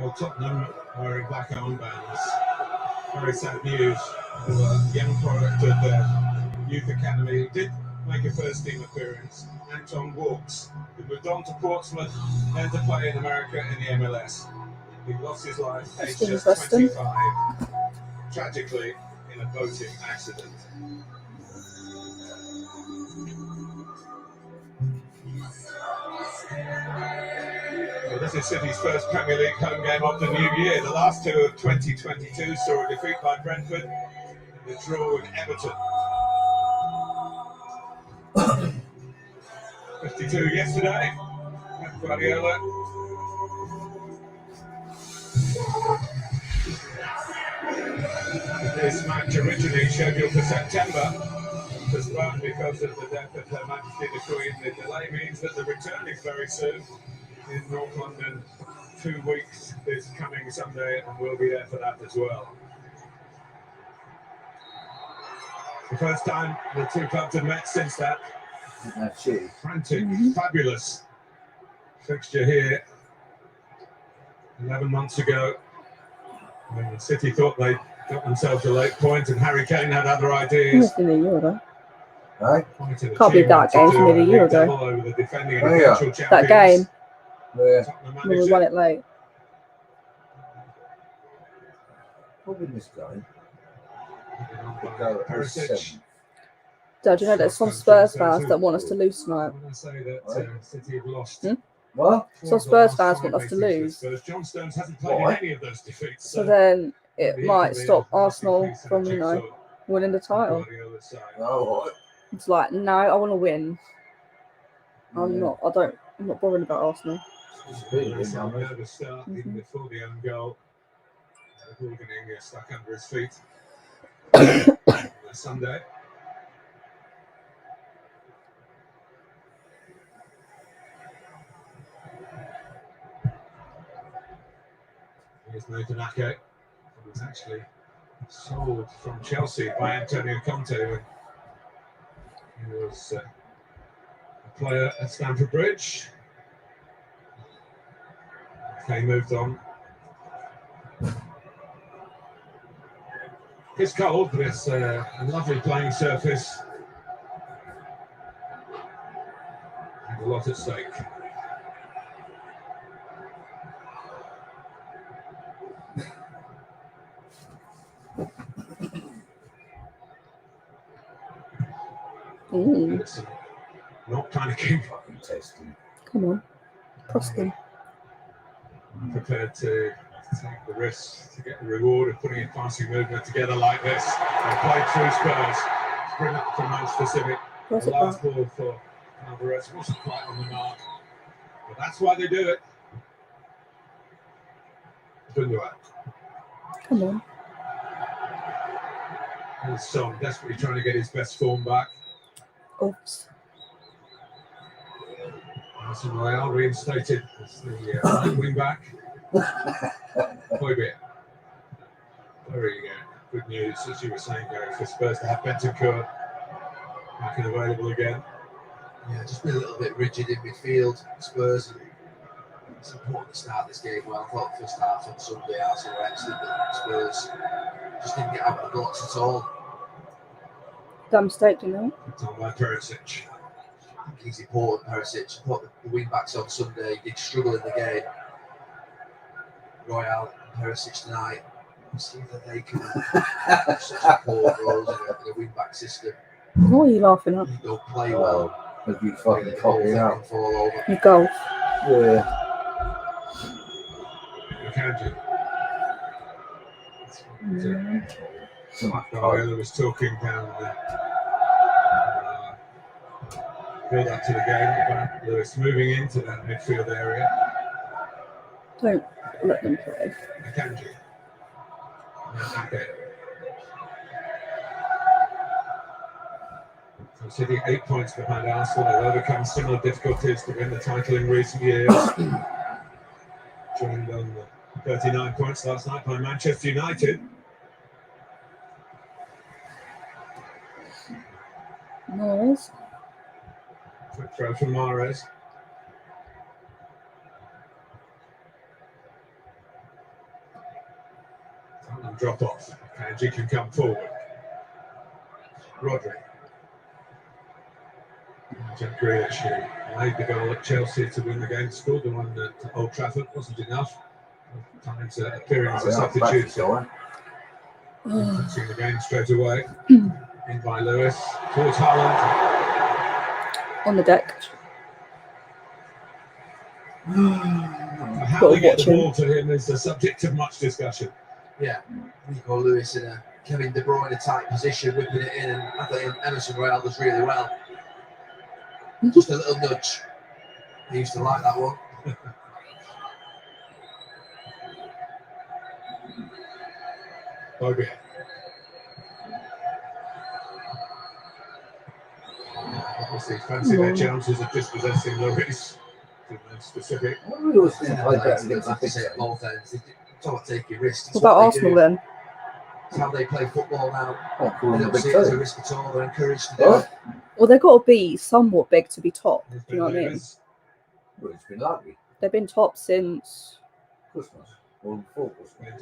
Well, Tottenham wearing black armbands. Very sad news. The young product of the youth academy did make a first team appearance. Anton Walks, who moved on to Portsmouth, then to play in America in the MLS. He lost his life aged just 25, tragically in a boating accident. Well, this is City's first Premier League home game of the new year. The last two of 2022 saw a defeat by Brentford and a draw with Everton. 52 yesterday, Pep Guardiola. This match originally scheduled for September, postponed because of the death of Her Majesty the Queen. The delay means that the return is very soon in North London. 2 weeks this coming Sunday, and we'll be there for that as well. The first time the two clubs have met since that frantic, fabulous fixture here 11 months ago, when City thought they got themselves a late point and Harry Kane had other ideas. Can't be Can't that game from nearly a year ago. Over the defending and eventual champions. That game. Yeah. When we won it late. Probably this game. Dad, do you know there's some Spurs fans that want us to lose tonight? When I say that City have lost. What? Some Spurs fans want us to lose. John Stones hasn't played in any of those defeats. So then it might stop Arsenal from, winning the title. It's like, no, I want to win. I'm not bothered about Arsenal. The start, even before the own goal. The hooligan stuck under his feet. Sunday. Here's Nathan Ake, who was actually sold from Chelsea by Antonio Conte when he was a player at Stamford Bridge. They moved on. It's cold, but it's a lovely playing surface and a lot at stake. Not panicking. Come on, Proskin. Prepared to take the risk to get the reward of putting a passing movement together like this. They played through Spurs. Sprint up from Manchester City. The last ball for Alvarez wasn't quite on the mark, but that's why they do it. Come on. Here's Son desperately trying to get his best form back. Oops. Arsenal Royale reinstated as the wing back. Very good news, as you were saying, Gary, for Spurs to have Bentancur back and available again. Yeah, just been a little bit rigid in midfield. Spurs, it's important to start this game well. I thought the first half on Sunday, Arsenal were excellent, but Spurs just didn't get out of the blocks at all. That mistake, you know. It's on by Perisic. I think he's important, Perisic. Put the wing backs on Sunday. He did struggle in the game. Royale and Perisic tonight. See that they can have such important roles in the wing back system. What are you laughing at? You don't play well. If you fucking copy out. Fall over. You golf. Yeah. Guardiola was talking down the build up to the game about Lewis moving into that midfield area. Don't let them play. Akanji. So City 8 points behind Arsenal. They've overcome similar difficulties to win the title in recent years. Joined on 39 points last night by Manchester United. Mahrez. Quick throw from Mahrez. drop off. Kanji can come forward. Rodri. Jack Grealish, who made the goal at Chelsea to win the game, scored the one at Old Trafford, wasn't enough. Times appearing as a substitute. Touching the game straight away. In by Lewis. Towards Haaland. On the deck. How they get the ball to him is the subject of much discussion. Yeah, Nico Lewis in a Kevin De Bruyne type position, whipping it in, and I think Emerson Royale does really well. Just a little nudge. He used to like that one. Bobia. Obviously, fancy their chances of dispossessing Lewis. Specific. We always think Like to say at both ends. It's all about taking risks. What about Arsenal then? It's how they play football now. Oh, They don't see it as a risk at all. They're encouraged to do it. Well, they've got to be somewhat big to be top. Do you know what I mean? Well, it's been lucky. They've been top since Christmas. Or before Christmas.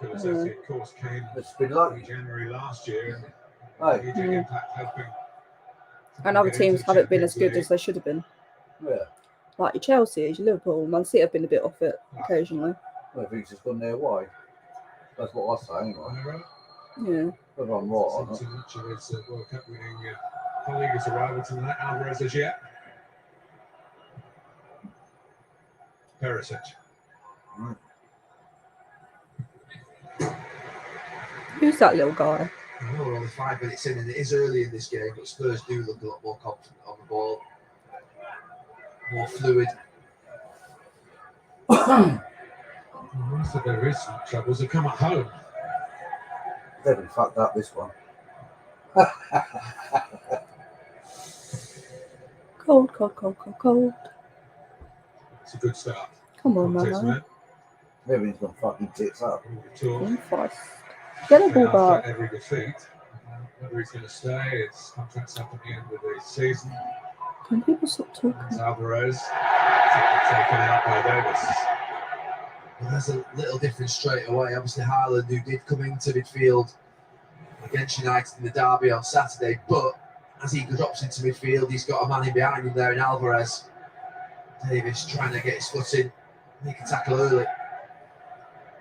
Kulusevski, of course, came It's been lucky. in January last year. Hey. Huge impact helping. and other teams haven't been as good as they should have been. Yeah. Like your Chelsea, your Liverpool, Man City have been a bit off it occasionally. Well, I think it's just gone their way. That's what I say anyway. Yeah. Whether I'm right or not. Too much of his World Cup winning colleague has arrived tonight. Alvarez as yet. Perisic. Who's that little guy? I know we're only 5 minutes in, and it is early in this game, but Spurs do look a lot more confident on the ball, more fluid. Most of their recent troubles have come at home. They've been fucked up this one. Cold, cold, cold, cold, cold. It's a good start. Come on, Contest man. man. Everything's gone fucking tits up. In first. Get the ball After back. every defeat, whether he's going to stay, his contract's up at the end of the season. Can people stop talking? It's Alvarez taken out by Davis. Well, there's a little difference straight away. Obviously, Haaland, who did come into midfield against United in the derby on Saturday, but as he drops into midfield, he's got a man in behind him there in Alvarez. Davis trying to get his foot in, make a tackle early.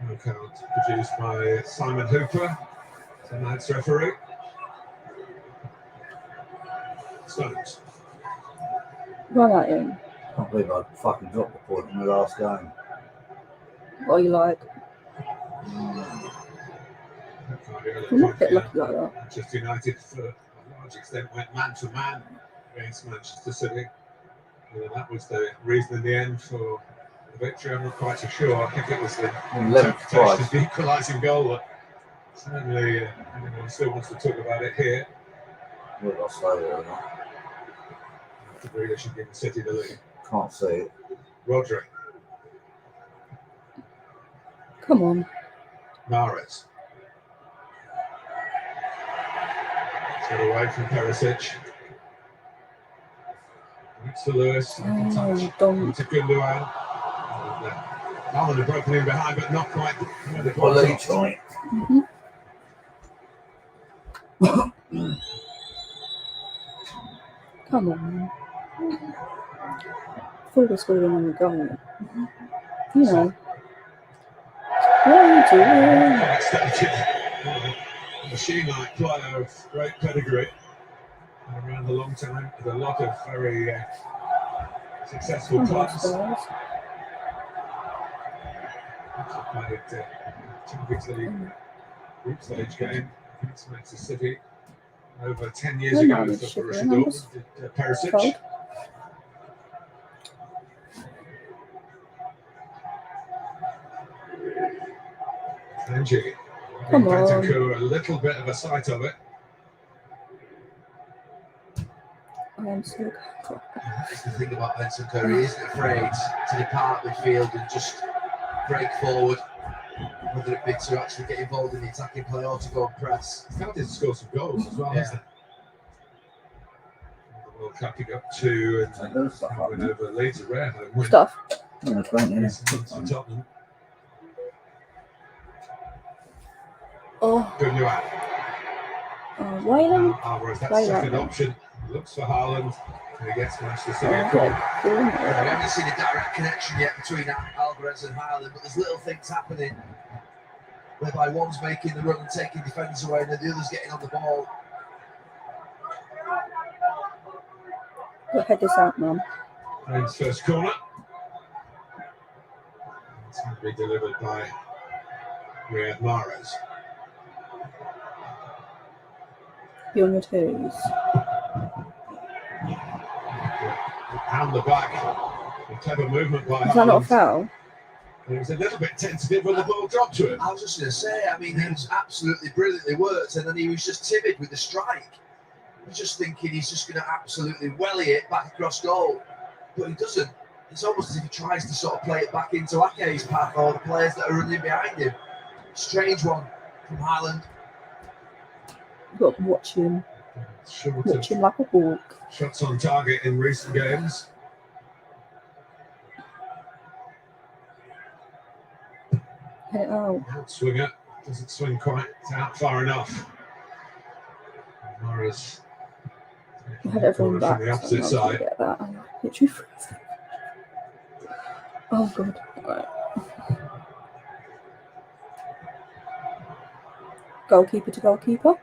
No count produced by Simon Hooper, tonight's referee. Stones. Run at him. I can't believe I fucking dropped the point in the last game. What are you like? You're not get lucky like that. Manchester United, for a large extent, went man to man against Manchester City. Whether that was the reason in the end for the victory, I'm not quite so sure. I think it was the interpretation of the equalising goal that certainly anyone still wants to talk about it here. Whether I'll stay there or not. The Grealish should give City the lead. Can't see it. Rodri. Come on. Mahrez. Get away from Perisic. It's to Lewis. Don't. It's a good duel. Haaland had broken in behind, but not quite. Well, let me try. Come on, man. Thought we scored on the goal. You know. What are you doing? A machine-like player of great pedigree. Around a long time with a lot of very successful clubs. Played Champions League group stage game against Manchester City over 10 years ago for Borussia Dortmund. Perisic. Angie. Come on. Bentancur, a little bit of a sight of it. I'm so That's the thing about Bentancur, he isn't afraid to depart midfield and just break forward, whether it be to actually get involved in the attacking play or to go and press. He's started to score some goals as well, hasn't he? The World Cup, he got 2 and went over Leeds, a rare home win. stuff. Yeah, it's great, yeah. Tottenham. Gundogan. Wayland. Alvarez, that Wayland. second option, looks for Haaland, and he gets Manchester City. Oh, goal. yeah. We haven't seen a direct connection yet between Alvarez and Haaland, but there's little things happening whereby one's making the run and taking defenders away, and then the other's getting on the ball. We'll head this out, Mum. His first corner. It's going to be delivered by Riyad Mahrez. Be on your toes. Down the back. A clever movement by Is that not a Haaland. foul? He was a little bit tentative when the ball dropped to him. I was just going to say, I mean, it was absolutely brilliantly worked, and then he was just timid with the strike. He was just thinking he's just going to absolutely welly it back across goal, but he doesn't. It's almost as if he tries to sort of play it back into Ake's path or the players that are running behind him. Strange one from Haaland. You've got to watch him. Short Watch of him like a hawk. shots on target in recent games. Head it out. Outswinger doesn't swing quite out far enough. Mahrez I had everyone back. from the So opposite I'm gonna side. get that. I'm literally freezing. Oh god. Right. Goalkeeper to goalkeeper.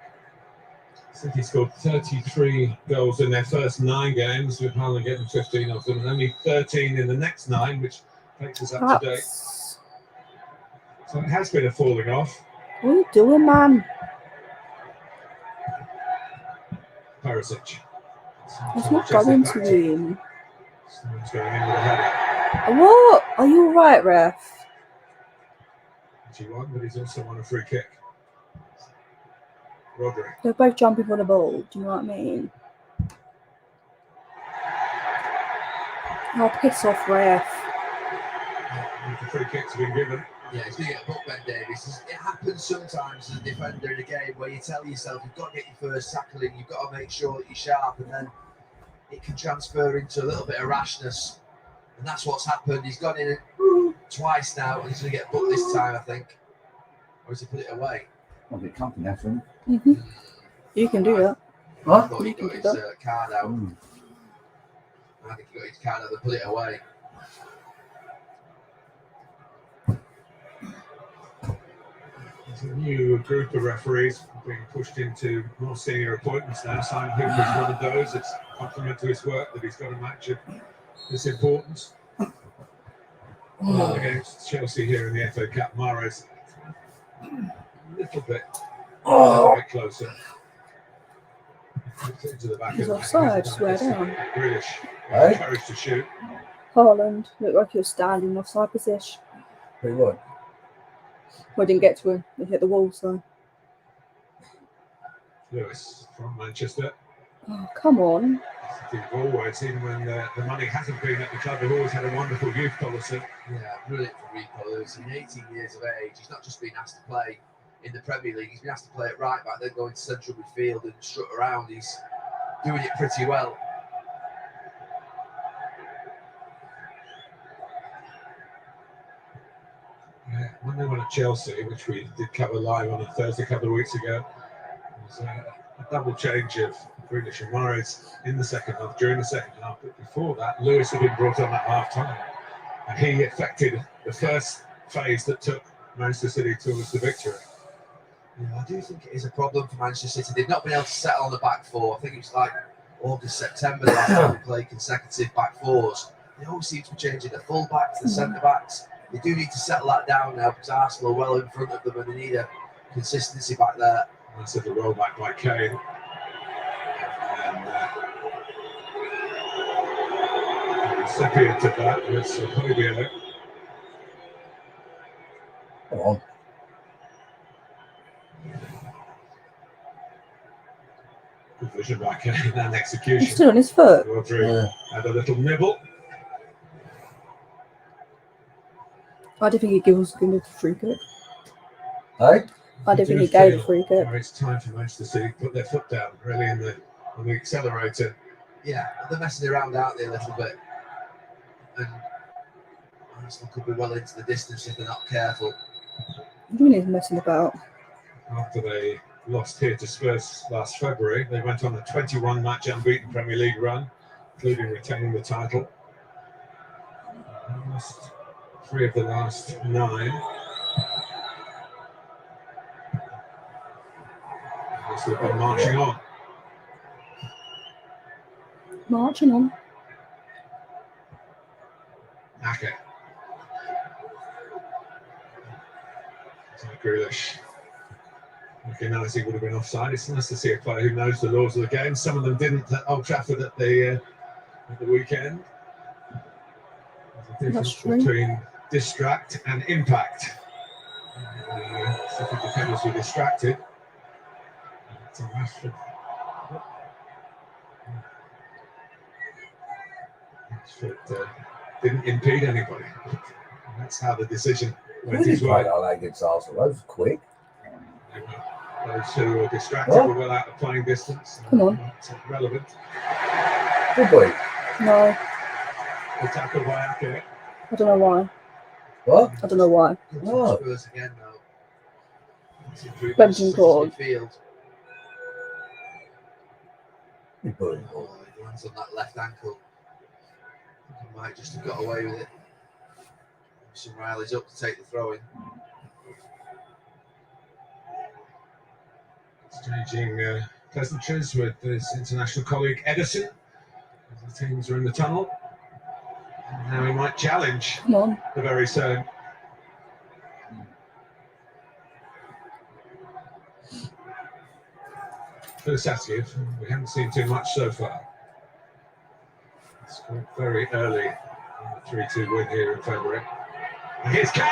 City scored 33 goals in their first 9 games, with Haaland getting 15 of them, and only 13 in the next 9, which takes us up to date. Perhaps. So it has been a falling off. What are you doing, man? Perisic. It's not going to him. Someone's going in with a header. What? Are you alright, ref? He won, but he's also won a free kick. Rodri. They're both jumping for the ball. Do you know what I mean? Oh, piss off, ref. The free kick's been given. Yeah, he's going to get a book, Ben Davies. It happens sometimes as a defender in a game where you tell yourself you've got to get your first tackling, you've got to make sure that you're sharp, and then it can transfer into a little bit of rashness. And that's what's happened. He's gone in twice now, and he's going to get booked this time, I think. Or has he put it away? I'll get company after him. You can do that. I What? thought he got his card out. I think he got his card out and put it away. There's a new group of referees being pushed into more senior appointments now. Simon Hooper is one of those. It's a compliment to his work that he's got a match of this importance. Against Chelsea here in the FA Cup, Mahrez a little bit closer. Into the back He's of the offside, net. swear down. Grealish, Hey? encouraged to shoot. Haaland looked like he was standing offside position. Pretty good. Well, I didn't get to him. He hit the wall, so. Lewis from Manchester. Oh, come on. They've always, even when the money hasn't been at the club, they've always had a wonderful youth policy. Yeah, brilliant for Rico Lewis. In 18 years of age, he's not just been asked to play in the Premier League, he's been asked to play at right back, then go into central midfield and strut around. He's doing it pretty well. Yeah, when they won at Chelsea, which we did cover live on a Thursday a couple of weeks ago, it was a double change of Grealish and Mahrez in the second half, during the second half. But before that, Lewis had been brought on at half time, and he affected the first phase that took Manchester City towards the victory. Yeah, I do think it is a problem for Manchester City. They've not been able to settle on the back four. I think it was like August, September last time they played consecutive back fours. They always seem to be changing the full backs, the centre backs. They do need to settle that down now because Arsenal are well in front of them and they need a consistency back there. Nice little roll back by Kane. And recipient of that was Hojbjerg. Come on. Good vision by Kane and He's execution. still on his foot. Rodri had a little nibble. I don't think he gives him a free kick. Hey? I don't think Do he gave a feel free kick. now it's time for Manchester City to put their foot down, really, on the accelerator. Yeah, they're messing around, aren't they, a little bit? And Arsenal could be well into the distance if they're not careful. What do you mean he's messing about? After they lost here to Spurs last February, they went on a 21-match unbeaten Premier League run, including retaining the title. Lost 3 of the last 9. They've been marching on. Marching on. Ake. Grealish. Looking as he would have been offside. It's nice to see a player who knows the laws of the game. Some of them didn't at Old Trafford at the weekend. There's a difference between distract and impact. Second defenders were distracted. So Rashford didn't impede anybody. That's how the decision went his way. Against Arsenal. That was quick. Those who were distracted were well out of playing distance. Come on. Not relevant. Good boy. No. The tackle by Ake. I don't know why. What? I don't know why. Oh. Spurs again now. Benton called. Field. Good boy. Oh, he lands on that left ankle. He might just have got away with it. Some Riley's up to take the throw in. Exchanging pleasantries with his international colleague Edison. As the teams are in the tunnel. And now he might challenge Come on. the very same. For Sassiev, we haven't seen too much so far. Scored very early in the 3-2 win here in February. And here's Kane!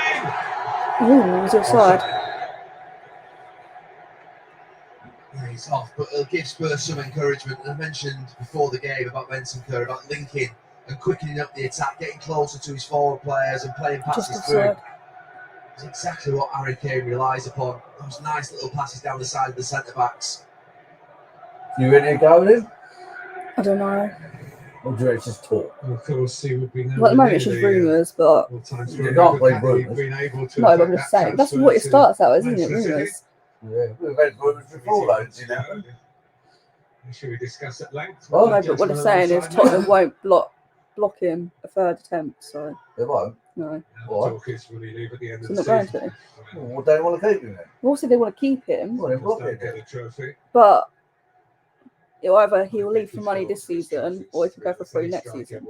Oh, he's offside. Yeah, he's off, but it'll give Spurs some encouragement. I mentioned before the game about Bentancur, about linking and quickening up the attack, getting closer to his forward players and playing passes through. It's exactly what Harry Kane relies upon. Those nice little passes down the side of the centre-backs. You ready to go with him? I don't know. Or do you just talk? And of course, he would be Well, at the moment, it's just rumours, but. You can't play rumours. No, but I'm just saying. That's what it starts out, isn't it? Rumours. Yeah, we've had rumours before, though, didn't it? Should we discuss at length? Oh, no, but what they're saying is Tottenham won't block him a third attempt, so. They won't? No. What? Talk is, will he leave at the end of So the not season? going to. Well, they want to keep him then. Also, they want to keep him, Well, then block Don't it. get a trophy. but either he'll leave for money this season or he can go for free next season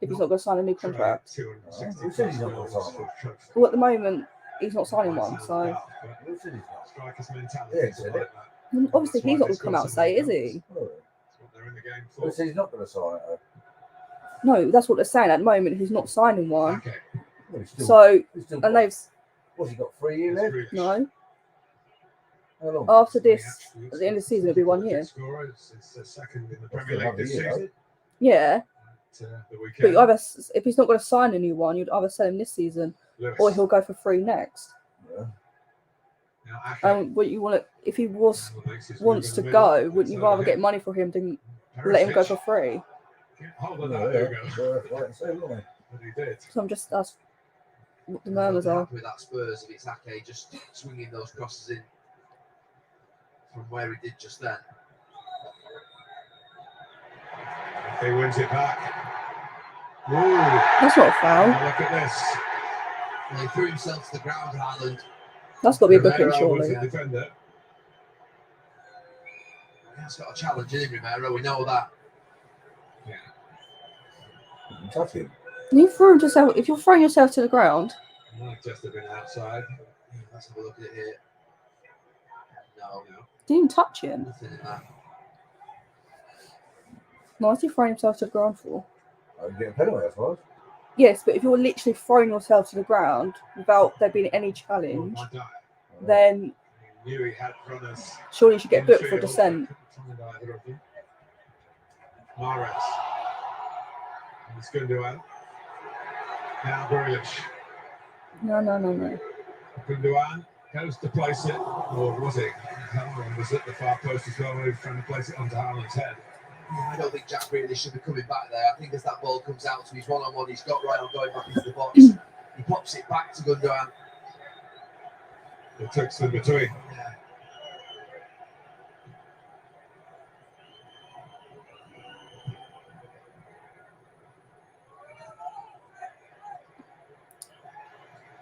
if he's not going to sign a new contract. Who said he's not going to sign one? Well, at the moment, he's not signing one, so. Who said he's not? Striker's mentality Yeah, is said like it. that. Obviously, he's not going to come out and say it, is he? Oh. That's what they're in the game Who for. said he's not going to sign it? No, that's what they're saying. At the moment, he's not signing one. Okay. Well, he's still, So, he's still and they've. what's he got, 3 years left? No. How long? After this, at the end of the season, it'll be 1 year. Scorer. It's second in the Premier League another this year, season. Yeah. The But weekend. you either, if he's not going to sign a new one, you'd either sell him this season Lewis. or he'll go for free next. Yeah. Now, Ake. And what you want to, if he wants Makes his move in to the middle. go, wouldn't you So rather here, get money for him than let him go for free? Get hold of Yeah, that, Hugo. yeah. Wait and see, won't we? But he did. So I'm just, that's what the murmurs are. With that Spurs, if it's Ake just swinging those crosses in from where he did just then. He wins it back. Ooh, That's not a foul. now look at this. Well, he threw himself to the ground, Haaland. That's got to be a booking, Romero was surely. the defender. He's got a challenge in him, Romero. We know that. Yeah. You can touch him. You threw yourself. If you're throwing yourself to the ground, Might just have been outside. Let's have a look at it here. No, you didn't touch him. nothing in that. No, what's he throwing himself to the ground for? I can get a penalty, I suppose. Yes, but if you're literally throwing yourself to the ground without there being any challenge, Van Dijk. then He knew he had runners. surely you should get booked for infield, dissent. couldn't find either of them. Mahrez. It's Gundogan. Now Grealish. No. Gundogan goes to place it, or was it? Haaland was at the far post as well, he was trying to place it onto Haaland's head. Yeah, I don't think Jack really should be coming back there. I think as that ball comes out to his one-on-one, he's got Royal going back into the box. He pops it back to Gundogan. It takes them between.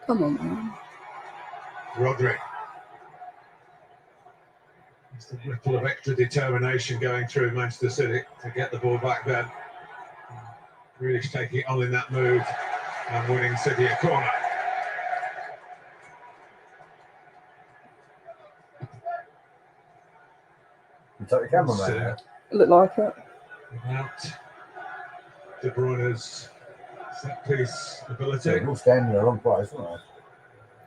Come on, man. Rodri. Just a little of extra determination going through Manchester City to get the ball back then. Grealish taking it on in that move and winning City a corner. You took the cameraman there. Look like it. Without De Bruyne's set piece ability. They're all standing in the wrong place, aren't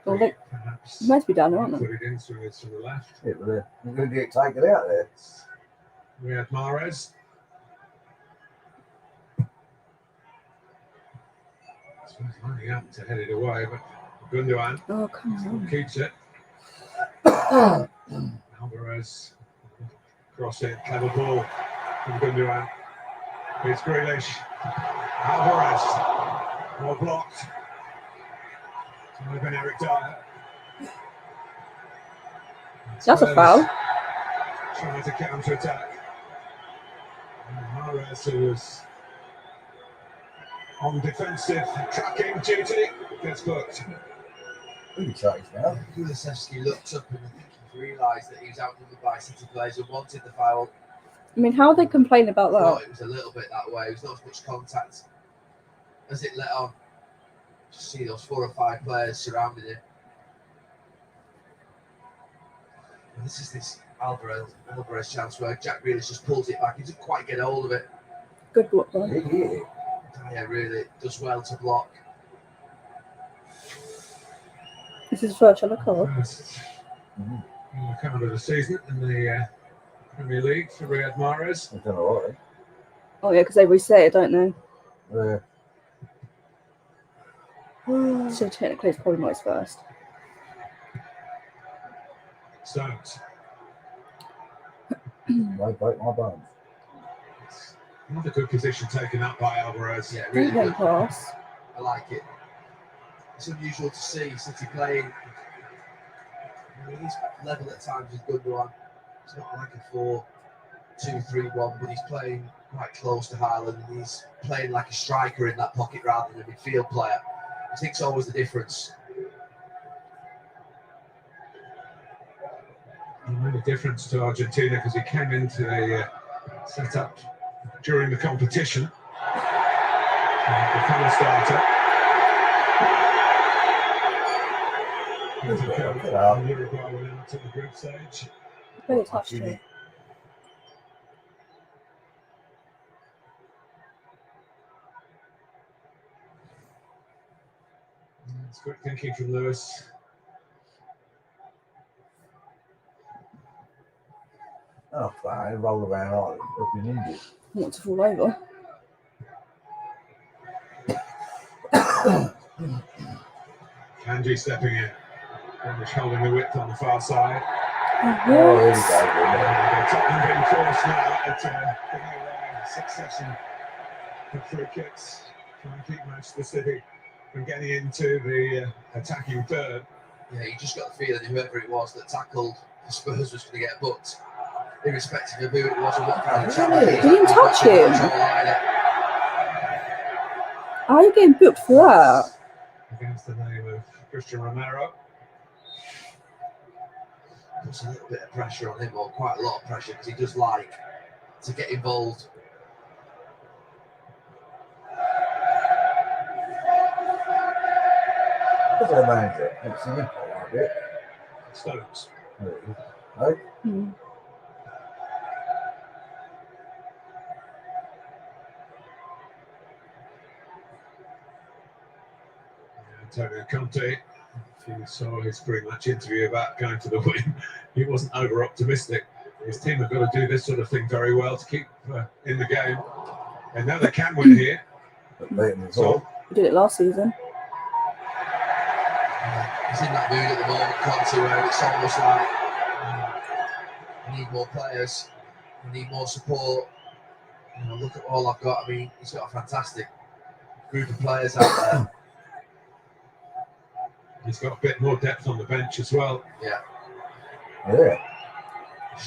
Well, they Perhaps must be down there, aren't put they? it in through to the left. they? You're going to get taken out there. Riyad Mahrez. So he's lining up to head it away, but Gundogan Oh, come still on. keeps it. Alvarez cross it, clever ball from Gundogan. It's Grealish. Alvarez, more blocked. It's only been Eric Dyer. That's a foul. Trying to counter attack. Mahrez, who was on defensive tracking duty, gets booked. Really tight now. Kulusevski looked up and I think he realised that he was outnumbered by City players and wanted the foul. I mean, how are they complaining about I thought that? it was a little bit that way. It was not as much contact as it let on. Just see those 4 or 5 players surrounding him. And this is this Alvarez chance where Jack Grealish just pulls it back. He doesn't quite get hold of it. Good block though. Yeah. Dyer really does well to block. This is first yellow card. First card of the season in the Premier League for Riyad Mahrez. I don't know why. Oh yeah, because they reset it, don't they? So technically, it's probably not his first. Stones. I break my bones. Another good position taken up by Alvarez. Yeah, really Really good. pass. I like it. It's unusual to see City playing. I mean, he's level at times with Gundogan. It's not like a 4-2-3-1, but he's playing quite close to Haaland and he's playing like a striker in that pocket rather than a midfield player. I think it's always the difference. He made a difference to Argentina because he came into the setup during the competition. Become a starter. Uruguay went out to the group stage. Very touched it. It's quick thinking from Lewis. Oh, fine. Roll around like looking injured. Want to fall over. Kanji stepping in. British holding the width on the far side. Oh, there we go. Tottenham being forced now to giving away a succession of free kicks. Trying to keep Manchester City from getting into the attacking third. Yeah, you just got the feeling whoever it was that tackled the Spurs was going to get booked, irrespective of who it was and what kind of challenge. He didn't touch him. How are you getting booked for that? Against the name of Christian Romero. Puts a little bit of pressure on him, or quite a lot of pressure, because he does like to get involved. Look at the manager. It's an impact like it. Stones. Right? Antonio Conte, if you saw his pre-match interview about going for the win, he wasn't over-optimistic. His team have got to do this sort of thing very well to keep in the game. And now they can win here. So, We did it last season. He's in that mood at the moment, Conte, where it's almost like we need more players, we need more support. You know, look at all I've got. I mean, he's got a fantastic group of players out there. He's got a bit more depth on the bench as well. Yeah. Yeah.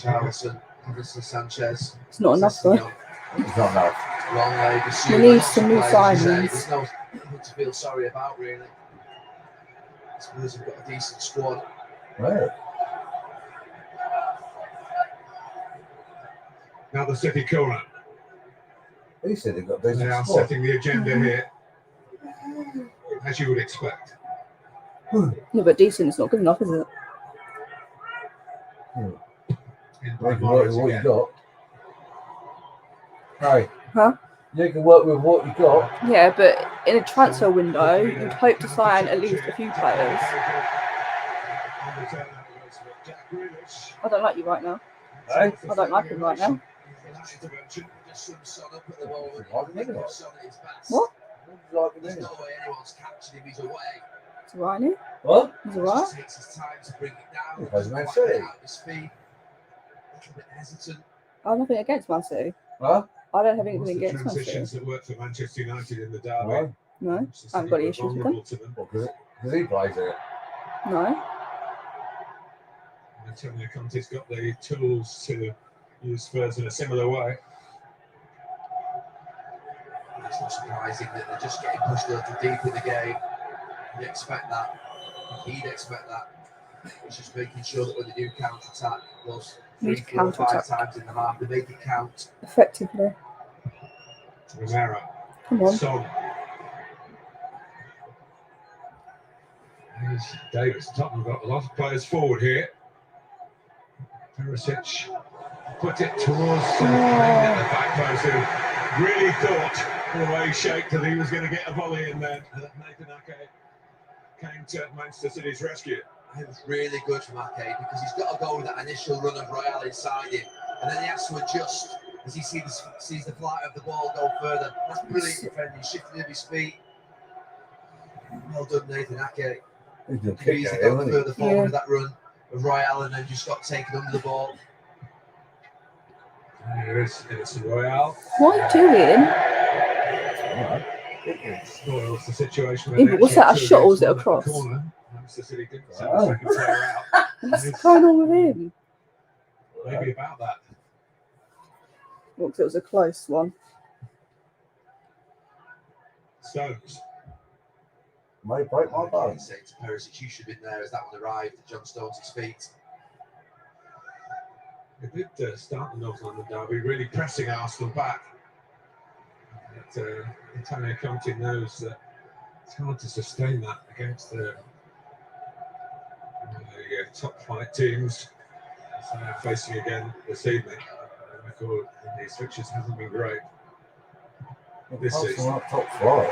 Charlton, Henderson, Sanchez. It's not enough though. It's not enough. Long leg, We need some new signings. There's nothing to feel sorry about, really. Spurs have got a decent squad. Yeah. Now the City corner. He said he got They decent are squad. setting the agenda here, as you would expect. Yeah, but decent is not good enough, is it? In You by can work with Morris what you again. got. Hey. Huh? You can work with what you got. Yeah, but in a transfer window, you'd hope to sign at least a few players. I don't like you right now. Hey? I don't like him right now. Just some son up at the moment. Like him, innit? Son at his best. What? Like him, There's innit? no way anyone's captured him. He's away. It's alright, isn't it? What? It's He alright. just takes his time to bring it down. He plays Doesn't Man quite City. get out of his feet. A little bit hesitant. I have nothing against Man City. Huh? I don't have What's anything the against Man City. transitions that work for Manchester United in the derby? No. No, Manchester I haven't got any City issues were with them. vulnerable to them. Because he plays it. No. Antonio Conte's got the tools to use Spurs in a similar way. It's not surprising that they're just getting pushed a little deep in the game. You expect that. He'd expect that. It's just making sure that when they do counter-attack, those 3, Need 4, 5 counter-attack. times in the half, they make it count. Effectively. Romero. Come on. Son. Here's Davis. Tottenham got a lot of players forward here. Perisic put it towards at the back post, who really thought the way he shaped that he was going to get a volley, and then Nathan Ake came to Manchester City's rescue. It was really good from Ake because he's got to go with that initial run of Royale inside him, and then he has to adjust as he sees the flight of the ball go further. That's brilliant defending, shifting of his feet. Well done, Nathan Ake. He's a He's kicker, got isn't further forward Yeah. with that run of Royale, and then just got taken under the ball. Here is Edison Royale. What are you doing? Spoils the situation. Yeah, but was that a Actually, shot or was it a two against one at the cross? corner. Manchester City didn't send the second player out. What's going on with him? Maybe about that. Well, 'cause it was a close one. Stones. Might break my Ake bones. saying to Perisic, you should have been there as that one arrived at John Stones' feet. They did start the North London derby really pressing Arsenal back. But Antonio Conte knows that it's hard to sustain that against the top flight teams. So they're facing again this evening. The record in these fixtures hasn't been great. This Arsenal season. aren't top flight.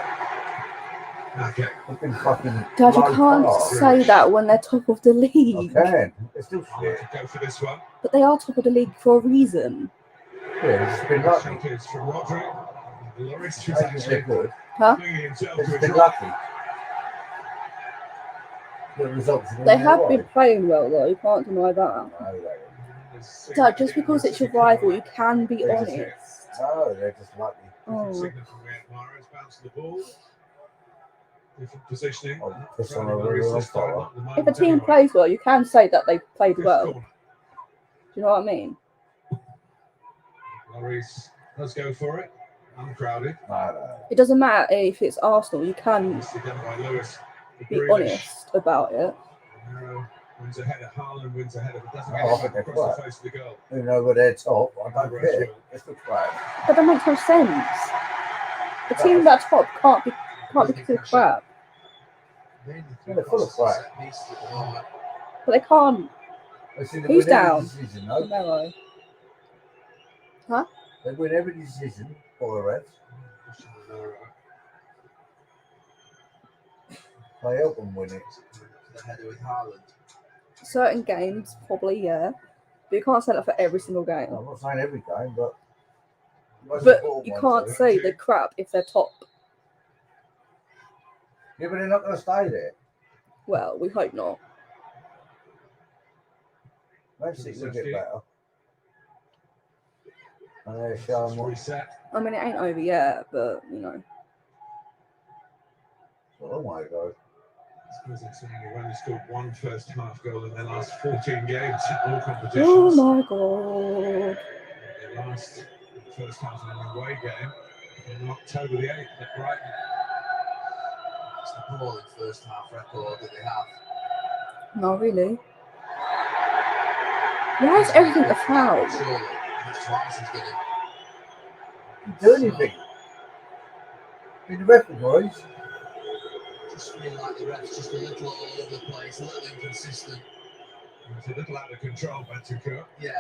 Okay. They've been fucking Dad, you low can't class. say that when they're top of the I league. can. It's still I shit. could go for this one. But they are top of the league for a reason. Yeah, it's been The lucky. shot is from Rodri. Lloris was Maybe they're actually good. Huh? flinging himself It's to been his right. lucky. The results have been They their have way. been playing well, though. You can't deny that. No, they Dad, just because it's your rival, you can be Brings us honest. here. no, they're just lucky. Oh. Signal from Mahrez, bouncing the ball. Different positioning. I'll piss on a Rodri really this time, fella. not at the If a moment team anyway. plays well, you can say that they played Fifth well. Do corner. you know what I mean? Lloris does go for it. Uncrowded. No. It doesn't matter if it's Arsenal, you can Nicely done by Lewis. be honest about it. Romero wins ahead of Haaland, wins ahead of it. Doesn't Oh, get I it think back they're across the quiet. face of the goal. You know, but they're top. I don't Romero care. will. It's the crap. But that makes no sense. The team that's top can't be considered crap. Mainly Yeah, through they're full of crosses crap. and set pieces at the moment. But they can't. They see they Who's win every down? decision, though. Romero. They win every decision for the refs. Romero. They help them win it. The header with Haaland. Certain games, probably, yeah. But you can't say that for every single game. I'm not saying every game, but most But important you ones, can't though. say they're crap if they're top. Yeah, but they're not going to stay there. Well, we hope not. Man City will get better. And they're showing what Reset. I mean, it ain't over yet, but, you know. a long way to go. Suppose it's saying they've only scored one first half goal in their last 14 games in all competitions. Oh my god. Their last first half of an away game on October the 8th at Brighton. It's the appalling first half record that they have. No, really. Why is everything a foul? Surely, that's twice he's gonna. Do anything. In the referee voice. Just feel like the ref's just a little all over the place, a little inconsistent. It's a little out of control, Bentancur. Yeah.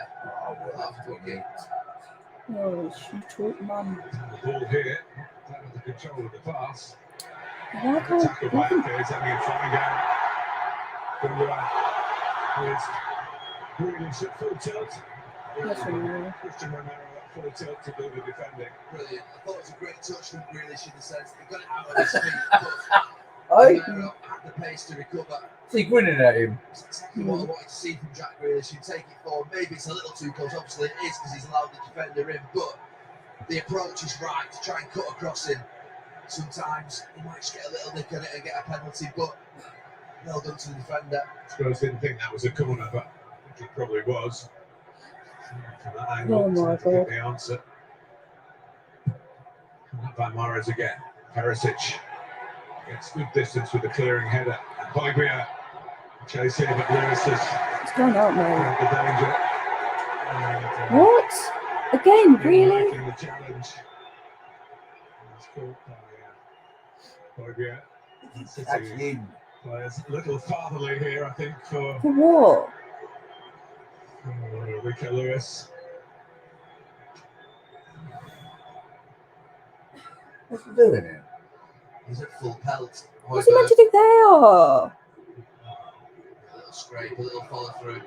Oh, well, That's okay. Oh, she took man. The ball here, out of the control of the pass. Why The can't tackle by Ake is having a fine game. Here's Grealish at full tilt. Yes, Romero. Christian Romero at full tilt to do the defending. Brilliant. I thought it was a great touch from Grealish in the sense that he got it out of his feet, but Hey, Romero had the pace to recover. is he grinning at him? That's exactly what I wanted to see from Jack Grealish. You take it forward. Maybe it's a little too close. Obviously, it is because he's allowed the defender in, but the approach is right to try and cut across him. Sometimes he might just get a little nick at it and get a penalty, but well done to the defender. I suppose didn't think that was a corner, but I think it probably was. From that angle, Oh my to get God. the answer. Up by Mahrez again. Perisic gets good distance with the clearing header. And Højbjerg chase here, but Lewis has It's going out, mate. got the danger. What? Again, And, really? making the challenge. It's caught by Højbjerg. That's City in. players a little fatherly here, I think, for For what? Rico Lewis. What's he doing here? He's at full pelt. What's he meant Højbjerg, to do there? a little scrape, a little follow through.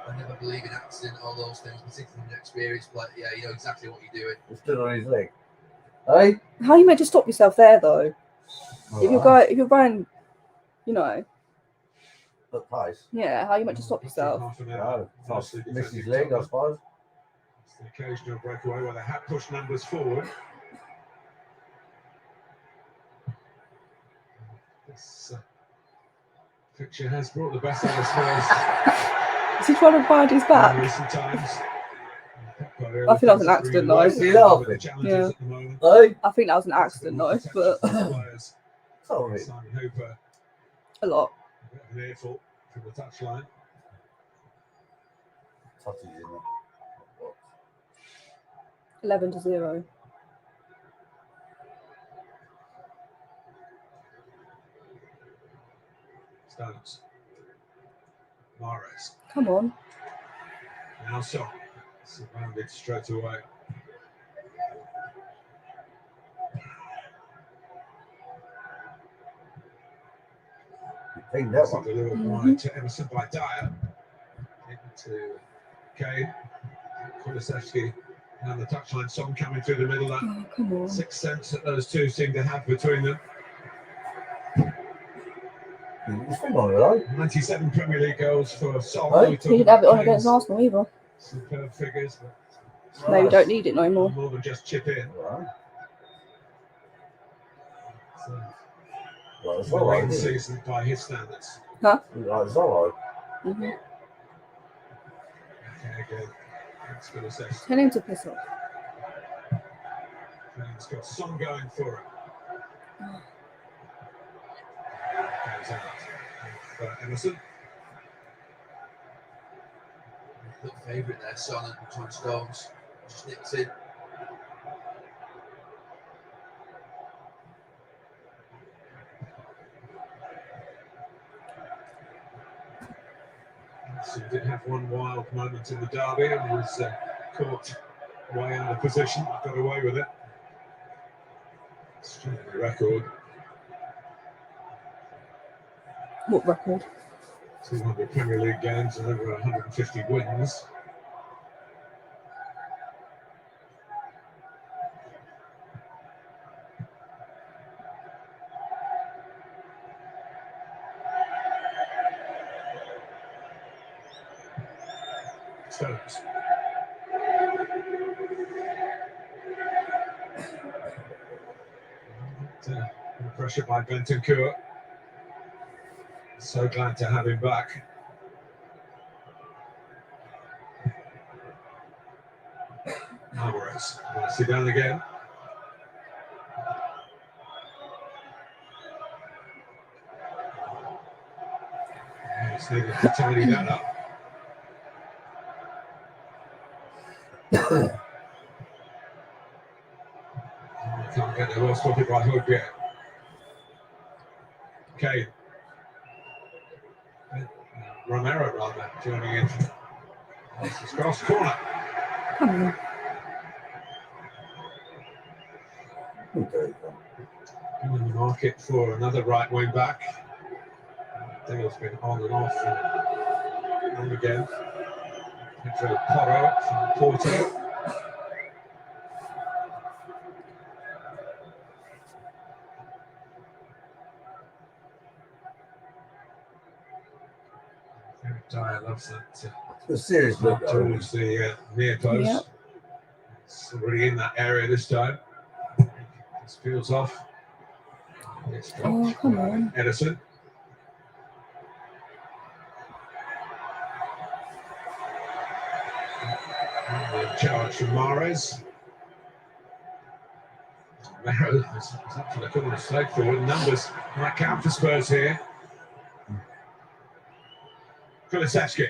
I never believe in accident, all those things, particularly an experienced player. Yeah, you know exactly what you're doing. He stood on his leg. Hey? How are you meant to stop yourself there, though? If you're Alright. going, you know, At pace. yeah, how are you meant to stop yourself? Half an hour. No, Mostly missed his defending leg, I Tottenham. suppose. It's the occasional breakaway where they have pushed numbers forward. This picture has brought the best out of Spurs Is he trying to find his in back? recent times. I think that was an accident, though. Is he laughing? With the challenges Yeah. at the moment. Hey? I think that was an accident, though, but Players. Sorry. Simon Hooper, a lot. a bit of an earful from the touchline. Touches in it. 11-0. Stones. Mahrez. Come on. Now Son. Surrounded straight away. He pinged that one. Delivered Mhm. wide to Emerson by Dyer. Into Kane. Kulusevski down the touchline. Son coming through the middle. That Oh, come on. sixth sense that those two seem to have between them. He's been on it, though. 97 Premier League goals for Son. Hey, We He talk didn't have it on about against Kane's Arsenal either. superb figures, but Maybe don't need it no more. more than just chip in. Right. So, Like it's a Zorro, great isn't season by his standards. it? Like Zorro. Mm-hmm. Okay, again. Thanks for the session. Tell him to piss off. Kane's got Son going for it. Goes out for Emerson. Good favourite there, Son and John Stones. Just nicked in. So he did have one wild moment in the derby and was caught way out of position, got away with it. Extraordinary record. What record? 200 Premier League games and over 150 wins. Stones. And pressure by Bentancur. So glad to have him back. Alvarez, nicely down again. Just needed to tidy that up. Can't get the ball spotted by Hood yet. Okay. Romero rather joining in. It's cross corner. In the market for another right wing back. Dale's been on and off and on again. Pedro Porro from Porto. Dyer loves that. A serious look towards the near post. Yep. It's already in that area this time. Just peels off. It's dropped. Oh, come on. Edison. Charge from Mahrez. Romero is up to the corner, straight forward. Numbers might count for Spurs here. Kulisevsky.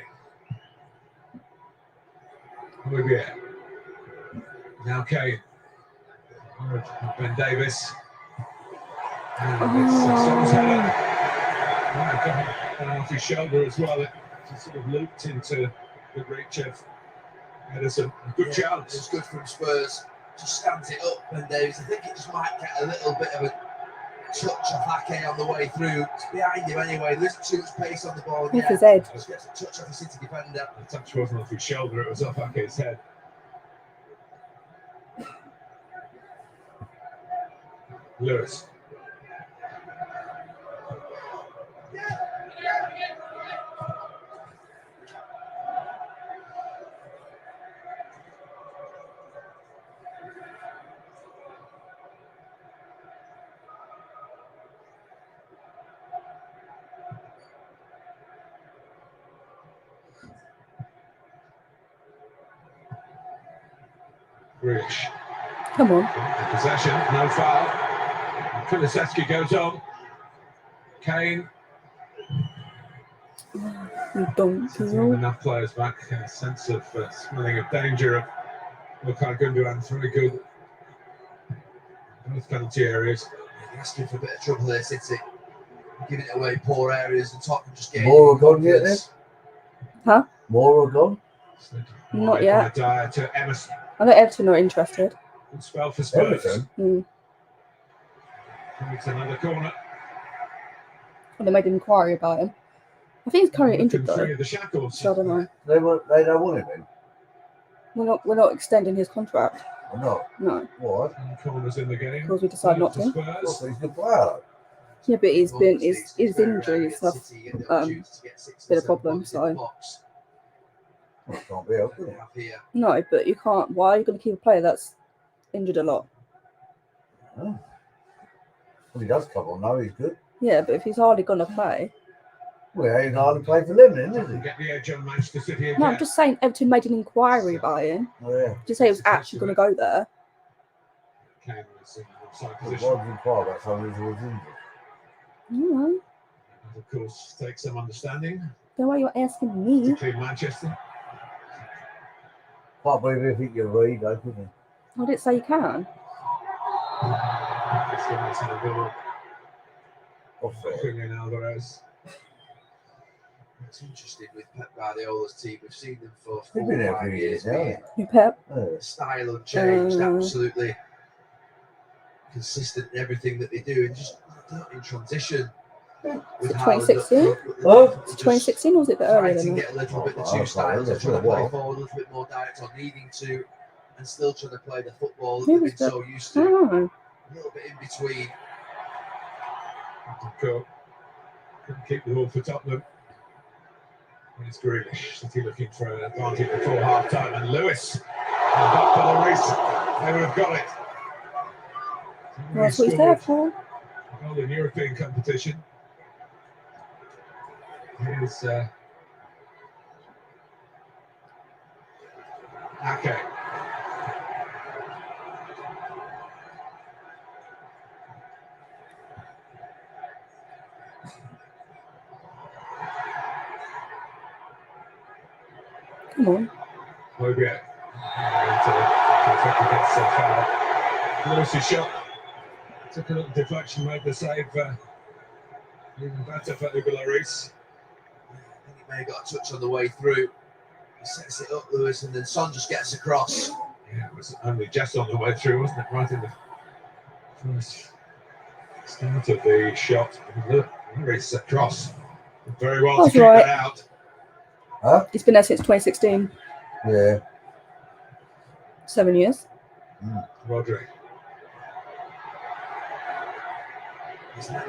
Olivier. Now Kane. Ben Davis. And it's Son's header. Off his shoulder as well. It sort of looped into the reach of Edison. Good chance. It's good from Spurs. Just stands it up, Ben Davis. I think it just might get a little bit of a touch of Ake on the way through. It's behind him anyway. There's too much pace on the ball. Off his head. Just gets a touch off the City defender. The touch wasn't off his shoulder, it was off Ake's head. Lewis. Grealish. Come on. Possession, no foul. Kulisevsky goes on. Kane. Don't Sitting enough players back. A sense of smelling of danger of Ilkay Gundogan. Very good. Both penalty areas. They're asking for a bit of trouble here, City. Giving it away, poor areas, and Tottenham just getting More gone yet then? Huh? More gone? Not yet. Dyer to Emerson. I know Everton are interested. Good spell for Spurs. Everton? It's another corner. Well, they made an inquiry about him. I think he's currently injured Free though. of the shackles. So I don't know. They don't want him in. We're not extending his contract. Or not? No, Why? Corners in the game. because we decided not to. Well, Spurs. he's a good player. Yeah, but his injuries have been a problem. So Well, it can't be helped, can it? no, but you can't. Why are you going to keep a player that's injured a lot? Oh. Well, he does come on now, he's good. Yeah, but if he's hardly going to play. Well, he hardly played for them then, is he? Get the edge on Manchester City again. No, I'm just saying Everton made an inquiry about him. Oh, yeah. Just say he was actually going to go there. Kane was in offside Well, position. why did you inquire about somebody who was injured? No, And of course, take some understanding, then why you're asking me? particularly Manchester. Can't believe if he can read, though, couldn't I didn't say you can. This one is a goal. he? Offside. Julian Alvarez. It's interesting with Pep Guardiola's team. We've seen them for They've 4 been or there 5 for years. years now, Being You Pep. Yeah. style unchanged, Uh, absolutely consistent in everything that they do, and just in transition. With how 2016? Huh? It's 2016 or was it a bit Trying earlier to than that? get a little bit the Oh, two styles, okay, trying to yeah, play well. forward a little bit more direct or needing to, and still trying to play the football that Who they've was been that? so used I to. don't know. A little bit in between. Cool. Couldn't keep the ball for Tottenham. And it's Grealish. City looking for an advantage before half time. And Lewis. And back for the race. They would have got it. Well, that's what he's there for. goal in European competition. Here's Ake. Come on. Hobie. Gets a foul. Lewis's shot. Took a little deflection, made the save. Even better for Hugo Lloris. I think he may have got a touch on the way through. He sets it up, Lewis, and then Son just gets across. Yeah, it was only just on the way through, wasn't it? Right in the first start of the shot. Lloris across. Very well That's to kick right. that out. Huh? He's been there since 2016. Yeah. 7 years. Rodri.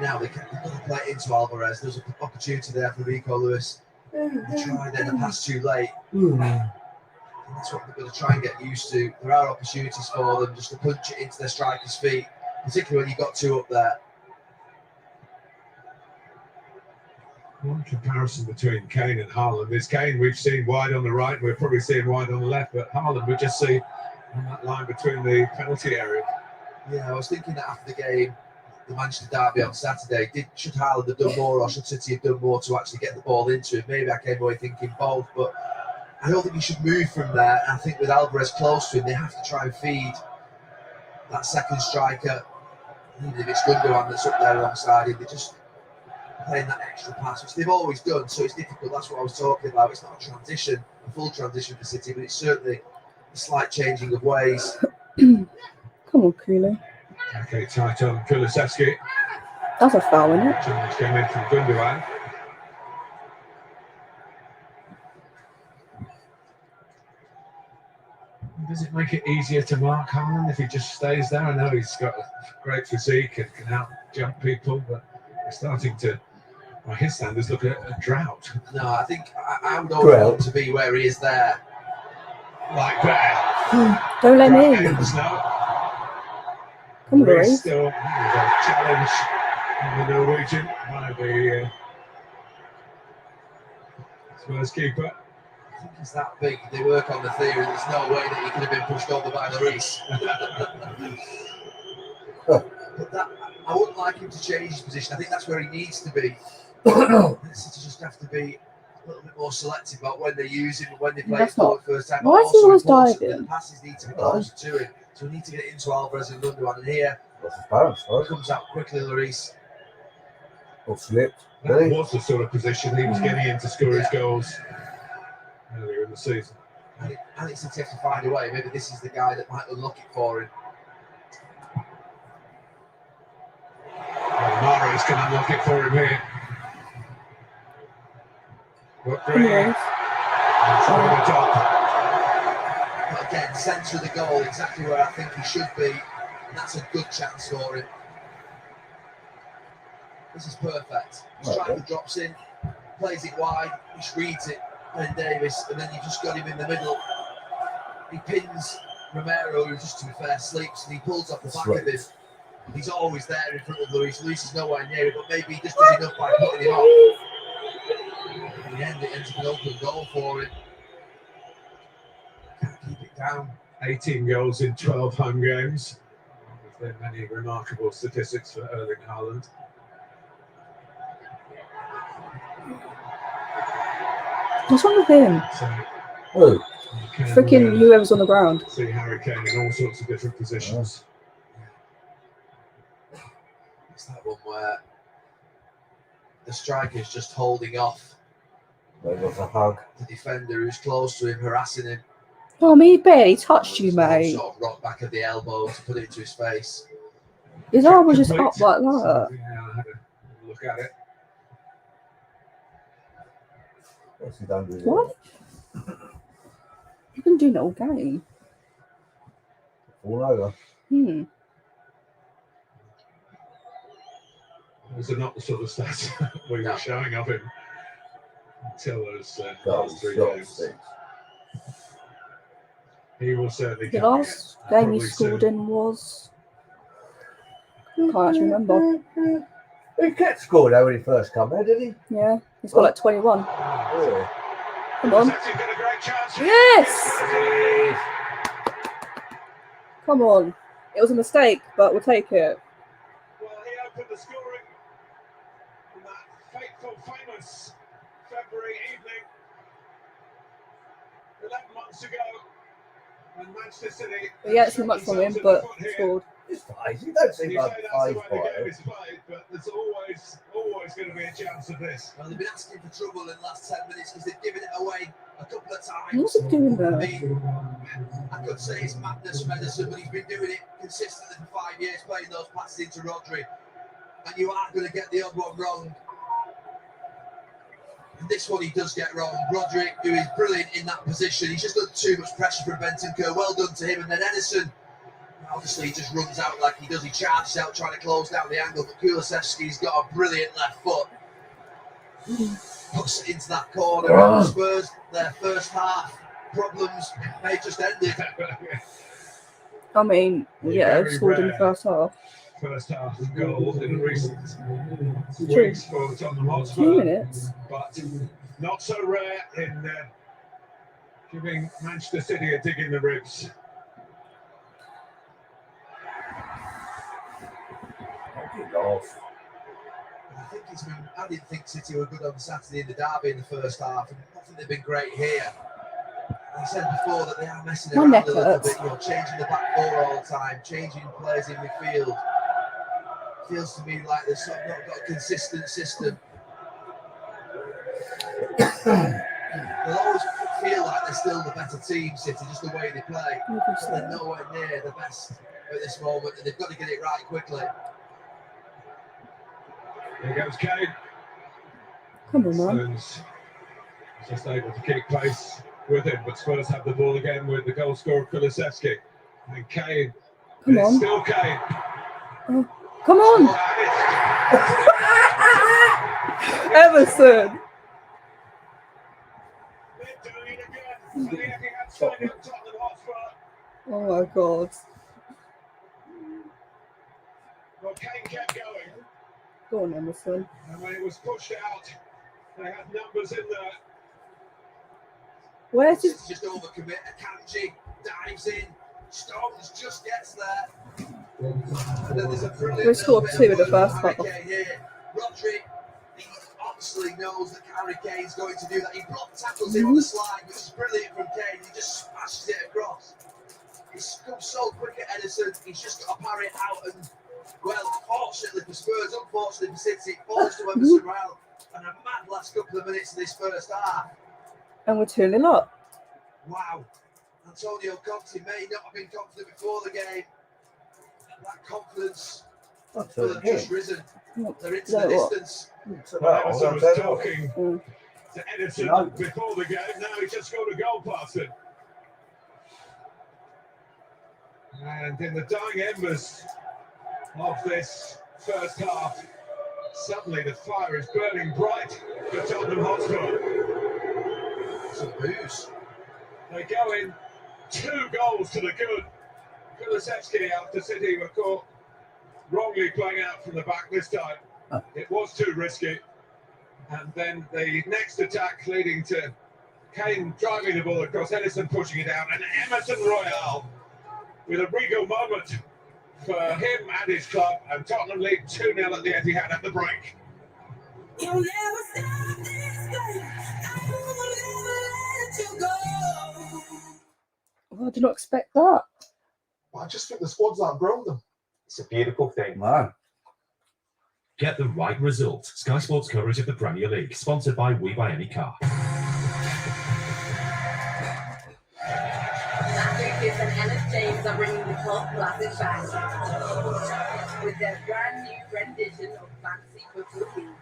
Now they've got to play it into Alvarez. There's an opportunity there for Rico Lewis. They tried then, the pass too late. And that's what they're going to try and get used to. There are opportunities for them just to punch it into their strikers' feet, particularly when you've got two up there. One comparison between Kane and Haaland is Kane we've seen wide on the right, we're probably seeing wide on the left, but Haaland we just see on that line between the penalty area. Yeah, I was thinking that after the game, the Manchester derby on Saturday, should Haaland have done more or should City have done more to actually get the ball into it? Maybe I came away thinking both, but I don't think he should move from there. I think with Alvarez close to him, they have to try and feed that second striker, even if it's Gundogan that's up there alongside him. They're just playing that extra pass, which they've always done, so it's difficult. That's what I was talking about. It's not a transition, a full transition for City, but it's certainly a slight changing of ways. Come on, Cooley. Okay, tight on Kulusevski. That's a foul, isn't it? Challenge came in from Gundogan. Does it make it easier to mark Haaland if he just stays there? I know he's got a great physique and can out jump people, but we're starting to, by his standards, look at a drought. No, I think I would always want to be where he is there. Like that. Don't let me in. Come on, Lloris. Still a challenge on the Norwegian by the Spurs keeper. I think he's that big. They work on the theory. There's no way that he could have been pushed over by Lloris. But that, I wouldn't like him to change his position. I think that's where he needs to be. City just have to be a little bit more selective about when they use him and when they play it forward first time. Why is he always diving? The passes need to be closer to him. So we need to get it into Alvarez and Gundogan. And here comes out quickly, Lloris. Or slipped. That was the sort of position he was getting in to score his goals earlier in the season. I think City have to find a way. Maybe this is the guy that might unlock it for him. Mara's can unlock it for him here. Yes. Over the top. But again, centre of the goal, exactly where I think he should be. And that's a good chance for him. This is perfect. Striker drops in, plays it wide, just reads it, Ben Davis, and then you've just got him in the middle. He pins Romero, who just, to be fair, sleeps, and he pulls off the back of him. He's always there in front of Lloris. Lloris is nowhere near him, but maybe he just does enough by putting him off. In the end, it ends up an open goal for him. Can't keep it down. 18 goals in 12 home games. There's been many remarkable statistics for Erling Haaland. What's wrong with him? Oh. Freaking whoever's on the ground. See Harry Kane in all sorts of different positions. It's that one where the striker's just holding off There was a hug. the defender who's close to him, harassing him. Oh, me barely touched you, mate. Sort of rock back of the elbow to put it into his face. His arm was just up like that. Yeah, I had a look at it. What's he done with What? You've been doing it all game. All over. Those are not the sort of stats we were showing of him until those last 3 games. He will certainly. The last game he scored in was Can't actually remember. He kept scoring though when he first come there, did he? Yeah, he's got like 21. Really? Come on. Yes! Come on. It was a mistake, but we'll take it. Well, he opened the scoring on that fateful, famous February evening 11 months ago when Manchester City. We ain't seen much from him, but scored. It's fine. You don't seem You say like that's five the way the game players. is played, but there's always going to be a chance of this. Well, they've been asking for trouble in the last 10 minutes because they've given it away a couple of times. What's he doing I there? mean, I could say it's madness from Ederson, but he's been doing it consistently for 5 years, playing those passes into Rodri. And you are going to get the odd one wrong. And this one he does get wrong. Rodri, who is brilliant in that position, he's just got too much pressure from Bentancur. Well done to him. And then Ederson, obviously, he just runs out like he does. He charges out trying to close down the angle. But Kulusevski's got a brilliant left foot. Puts it into that corner. Spurs, their first half problems, they just ended. I mean, yeah, scored in the first half. First half goal in recent True. weeks for Tottenham Hotspur. 2 minutes. But not so rare in giving Manchester City a dig in the ribs. I didn't think City were good on Saturday in the derby in the first half, and I think they've been great here. I said before that they are messing around a little bit, changing the back four all the time, changing players in midfield. Feels to me like they've sort of not got a consistent system. They'll always feel like they're still the better team, City, just the way they play. They're nowhere near the best at this moment, and they've got to get it right quickly. Here goes Kane. Come on, man. Stones just able to keep pace with him, but Spurs have the ball again with the goal scorer Kulusevski. And Kane. Come on. Still Kane. Oh, come on. Everson. Oh my God. Well, Kane kept going. Go on, Emerson. And when it was pushed out, they had numbers in there. Where's his... Just overcommit. Akanji dives in. Stones just gets there. And then there's a brilliant. We scored 2 in the first half. Rodri, he obviously knows that Harry Kane's going to do that. He block tackles him on the slide, which is brilliant from Kane. He just smashes it across. He's come so quick at Ederson. He's just got to parry it out and. Well, fortunately for Spurs, unfortunately for City, it falls to Emerson Royale. And a mad last couple of minutes of this first half. And we're 2-0 up. Wow. Antonio Conte may not have been confident before the game. That confidence will have just risen. They're into the distance. Emerson was talking to Ederson before the game. Now he just scored a goal past him. And in the dying embers of this first half, suddenly the fire is burning bright for Tottenham Hotspur. Some booze. They go in 2 goals to the good. Kulusevski, after City were caught wrongly playing out from the back this time. It was too risky. And then the next attack leading to Kane driving the ball across, Ederson pushing it down, and Emerson Royale with a regal moment for him and his club, and Tottenham lead 2-0 at the Etihad at the break. You'll never stop this thing. I will never let you go. Oh, I did not expect that. I just think the squad's outgrown them. It's a beautiful thing. Man. Get the right result. Sky Sports coverage of the Premier League, sponsored by We Buy Any Car. Matthew and Ellis James are bringing the cult classic back with their brand new rendition of Fancy Football League.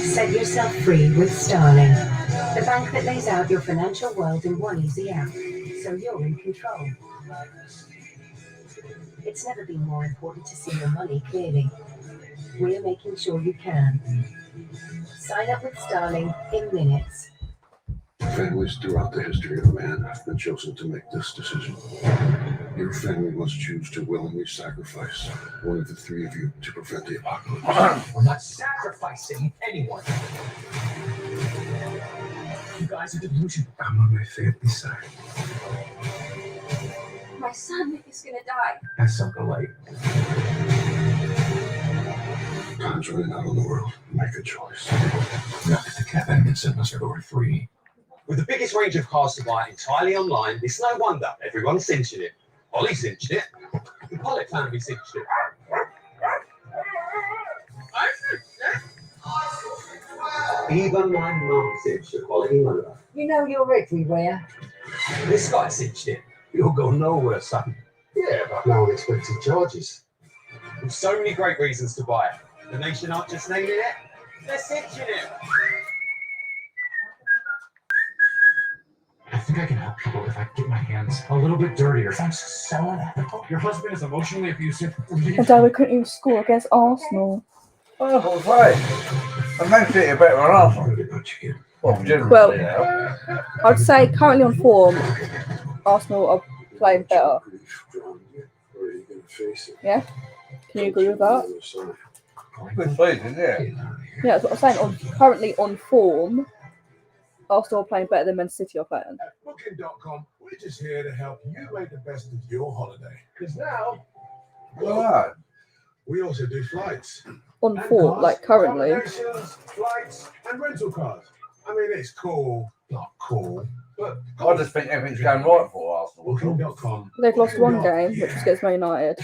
Set yourself free with Starling, the bank that lays out your financial world in one easy app, so you're in control. It's never been more important to see your money clearly. we're making sure you can. Sign up with Starling in minutes. Families throughout the history of man have been chosen to make this decision. Your family must choose to willingly sacrifice one of the three of you to prevent the apocalypse. I'm not sacrificing anyone. You guys are delusional. I'm on my family's side. My son is gonna die. That's something like. Time's running out on the world. Make a choice. Not if the cabin can send us door 3. With the biggest range of cars to buy entirely online, it's no wonder everyone's cinching it. Ollie cinched it. The Pollock family cinched it. Even my mum cinched it, quality mother. You know you're everywhere. This guy cinched it. You'll go nowhere, son. Yeah, but no unexpected charges. With so many great reasons to buy it. The nation aren't just naming it, they're cinching it. I think I can help people if I get my hands a little bit dirtier. I'm so unethical. Your husband is emotionally abusive. And Dad, we couldn't even score against Arsenal. Oh, what's right? And Man City are better than Arsenal. Well, generally, Well, now. I'd say currently on form, Arsenal are playing better. Yeah? Can you agree with that? Good season, yeah. Yeah, that's what I'm saying. Currently on form, Arsenal are playing better than Man City are playing. At Booking.com, we're just here to help you make the best of your holiday. Because now, Right. we also do flights. On And form, cars, like currently. accommodations, flights, and rental cars. I mean, it's cool, not cool, but I just think everything's going right for Arsenal. Booking.com. They've lost one game, which was against Man United.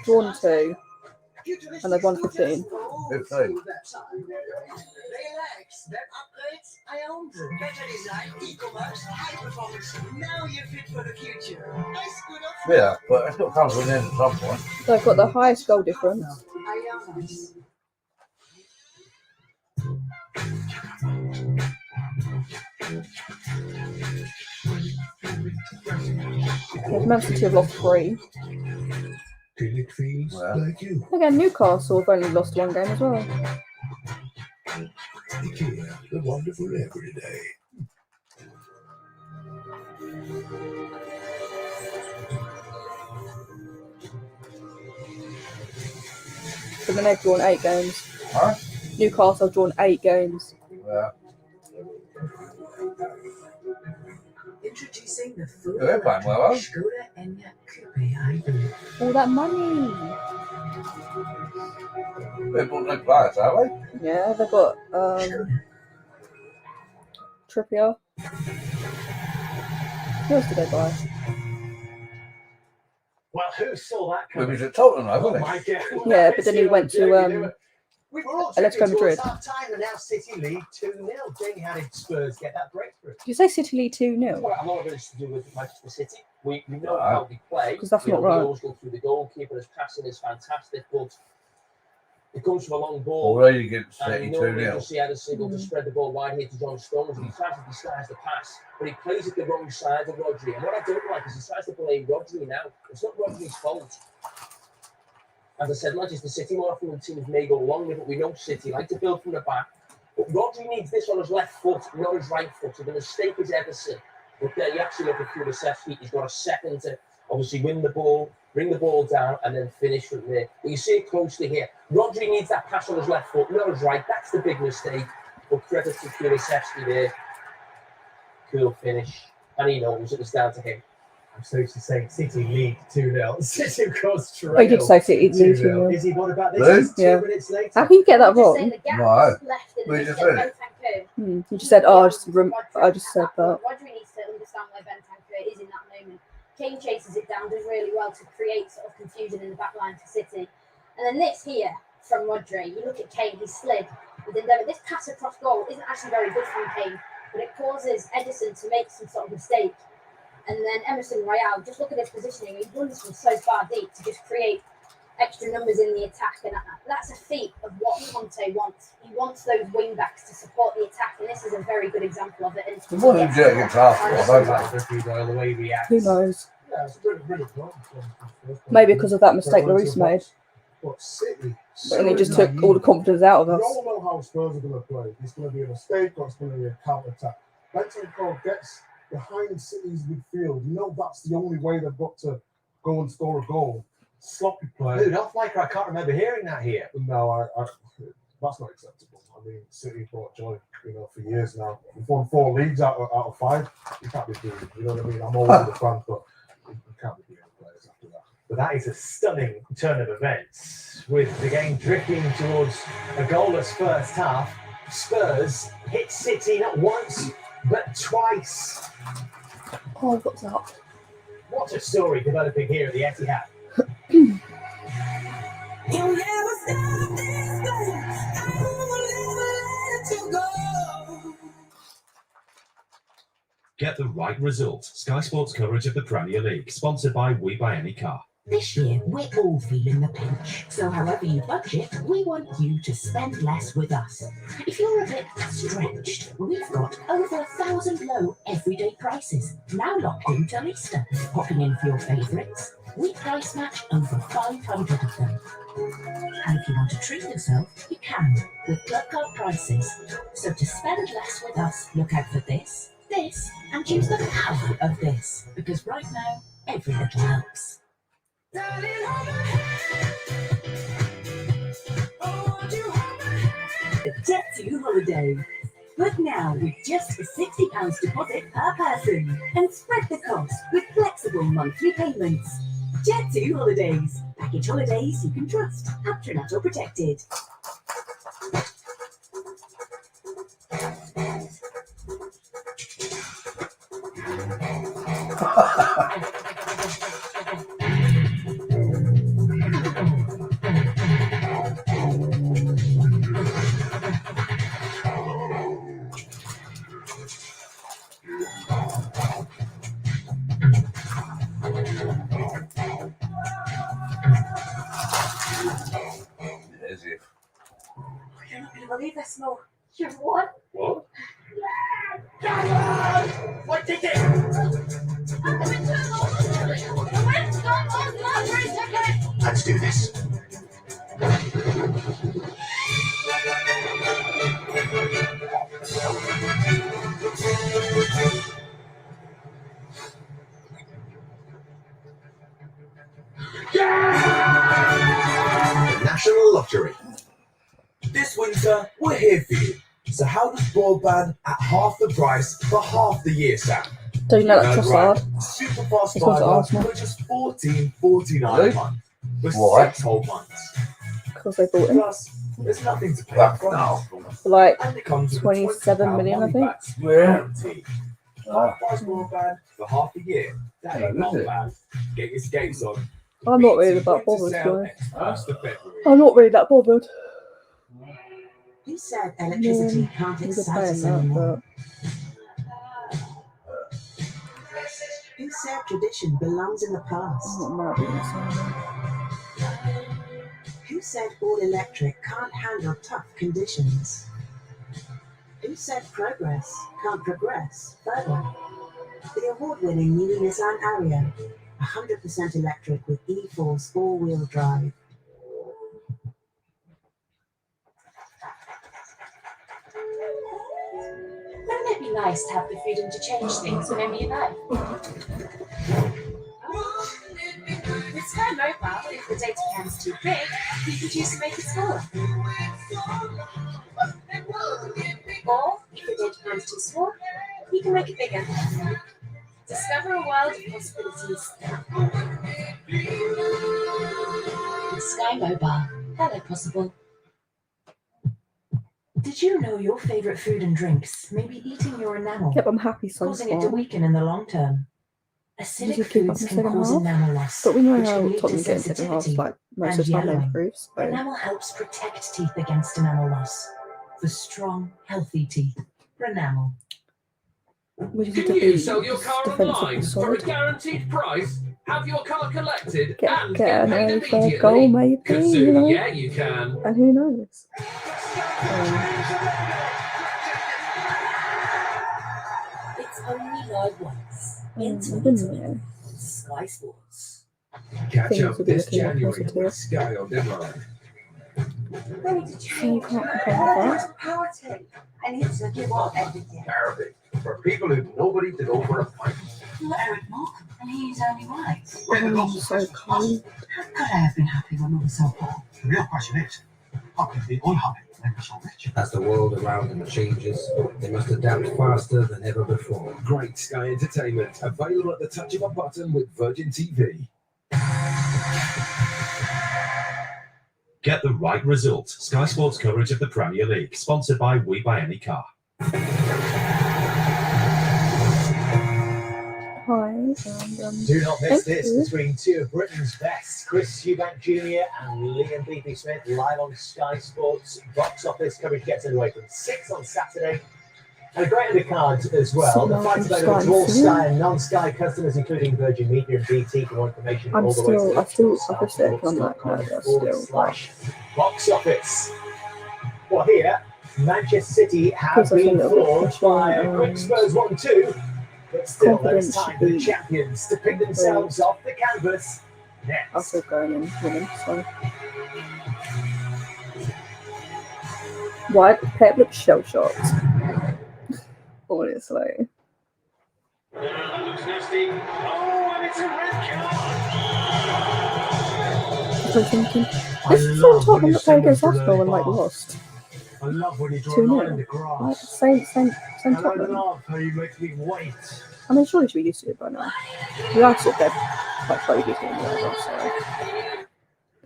Drawn 2. And they've won 15. 15. Relax, that upgrades I own. Better design, e-commerce, high performance. Now you're fit for the future. Nice, good of Yeah, but it's got to come to an end at some point. They've got the highest goal difference. Ionos. Man City have lost 3. Till it feels like you. Again, Newcastle have only lost 1 game as well. IKEA, the wonderful every day. So then they've drawn 8 games. Huh? Newcastle have drawn 8 games. Yeah. Introducing the full They're playing well, aren't they? Skoda Enyaq Coupe ID. All that money. They've bought no players, have they? Yeah, they've got Trippier. Who else did they buy? Well, who saw that Well, he coming? was at Tottenham, Oh wasn't he? my God. Yeah, but then he went to We were all Atletico trending Madrid. towards half-time and now City lead 2-0. Jamie, how did Spurs get that breakthrough? Did you say City lead 2-0? Well, a lot of it is to do with Manchester City. We know Right. how they play. Because that's We not know right. We always go through the goalkeeper. His passing is fantastic, but it comes from a long ball. Already against And City you normally 2-0. just see Ederson go to spread the ball wide here to John Stones, and he tries to disguise the pass, but he plays it the wrong side of Rodri. And what I don't like is he tries to blame Rodri now. It's not Rodri's fault. As I said, Manchester City more often than teams may go long with, but we know City like to build from the back. But Rodri needs this on his left foot, not his right foot. So the mistake is Ederson. But there you actually look at Kulusevski. He's got a second to obviously win the ball, bring the ball down, and then finish from there. But you see it closely here. Rodri needs that pass on his left foot, not his right. That's the big mistake. But credit to Kulusevski there. Cool finish. And he knows it was down to him. I'm supposed to say City lead 2-0. City, of course, trail. Oh, you did say City lead 2-0. Is he? What about this? Really? It's 2 Yeah. minutes later. How can you get that wrong? No. We just said it. You just said, oh, I just said that. Rodri needs to understand where Bentancur is in that moment. Kane chases it down, does really well to create sort of confusion in the back line for City. And then this here from Rodri, you look at Kane, he slid with Endeavour. This pass across goal isn't actually very good from Kane, but it causes Ederson to make some sort of mistake. And then Emerson Royale, just look at his positioning. He runs from so far deep to just create extra numbers in the attack. And that's a feat of what Conte wants. He wants those wing backs to support the attack. And this is a very good example of it. And The one who did it against Arsenal, I don't know. The way he reacts. Who knows? Yeah, it's really, really good. Maybe because of that mistake Lloris made. But City. But then he just took all the confidence out of us. We all know how Spurs are going to play. It's going to be a mistake or it's going to be a counter-attack. Bentancur gets behind City's midfield. You know that's the only way they've got to go and score a goal. Sloppy play. Dude, off mic, I can't remember hearing that here. No, that's not acceptable. I mean, City brought joy, for years now. We've won 4 leagues out of 5. You can't be doing it. You know what I mean? I'm always a fan, but you can't be doing players after that. But that is a stunning turn of events, with the game drifting towards a goalless first half. Spurs hit City not once, but twice. Oh, what's that? What a story developing here at the Etihad. You'll never stop this way. I will never let you go. Get the right result. Sky Sports coverage of the Premier League, sponsored by We Buy Any Car. This year, we're all feeling the pinch. So however you budget, we want you to spend less with us. If you're a bit stretched, we've got over 1,000 low everyday prices, now locked in till Easter. Popping in for your favourites. We price match over 500 of them. And if you want to treat yourself, you can, with club card prices. So to spend less with us, look out for this, and choose the power of this. Because right now, every little helps. Jet to Holiday. Book now with just a £60 deposit per person and spread the cost with flexible monthly payments. Jet to Holidays. Package holidays you can trust. Patronato or protected. You're not going to believe this, Mo. You're what? What? What did it? Let's do this. The National Lottery. This winter, we're here for you. So how does broadband at half the price for half the year sound? Do you know that Right. Trossard? Super fast He comes to fibre Arsenal. for just $14.49 a month for Why? 6 whole months. Because they bought him. Plus, there's nothing to pay up front. For like And it comes with a 27 £20 million, I money think. back guarantee. Half price broadband for half the year. That ain't not bad. Get your skates on. I'm not really that bothered, to be honest. I'm not really that bothered. Who said electricity can't He's excite playing us that, anymore? Who said tradition belongs in the past? I'm not mad at you. Who said all electric can't handle tough conditions? Who said progress can't progress further? The award-winning new Nissan Ariya, 100% electric with E-Force all-wheel drive. Wouldn't it be nice to have the freedom to change things whenever you like? With Sky Mobile, if the data plan's too big, you can choose to make it smaller. Or, if the data plan's too small, you can make it bigger. Discover a world of possibilities. With Sky Mobile, hello possible. Did you know your favourite food and drinks may be eating your enamel, Yep, I'm happy so causing it to far. weaken in the long term? Acidic Just keep up foods the can second cause half. enamel loss, But we know which how can lead to Tottenham get in second half, sensitivity like most and of the time they yellowing. improve. So. Renamel helps protect teeth against enamel loss. For strong, healthy teeth, Renamel. We just need Can to you be sell your car defensive online and for a solid. guaranteed price? Have your car collected and Get get an paid early first immediately? goal, maybe, Kazoo, you know. yeah, you can. And who knows? It's only live once. In Wouldn't it? Sky Sports. Catch things up will be this looking more January positive. with Sky on Demand. Ready to So you change. can't What compare about that. a power take? And it's a give up everything. Arabic for people who've nobody to go for a pint. You're Eric Markham, and he's only right. Oh, so cold. How could I have been happy when we were so poor? The real question is, how could they be unhappy when we're so rich? As the world around them changes, they must adapt faster than ever before. Great Sky Entertainment, available at the touch of a button with Virgin TV. Get the right result. Sky Sports coverage of the Premier League, sponsored by We Buy Any Car. Hi, and Do not miss thank this you. between two of Britain's best, Chris Eubank Jr. and Liam Beatty Smith, live on Sky Sports. Box office coverage gets underway from 6 on Saturday. And a great undercard as well. The fight's available to all Sky and non-Sky customers, including Virgin Media and BT. For more information, I'm all the way to still, I still on that. No, that's still. box office. Well, here, Manchester City have been floored by a quick Spurs 1-2, but still, there's time for the champions to pick themselves off the canvas next. I'm still going in winning, so. White Pep looks shell shocked. Honestly. Looks nasty. Oh, and it's a red I'm thinking, this is the Tottenham that played against Arsenal and like lost. I love when you draw 2-0. in the grass. Like, same And I Tottenham. love how you make me wait. I mean, surely should be used to it by now. We are sort of quite close to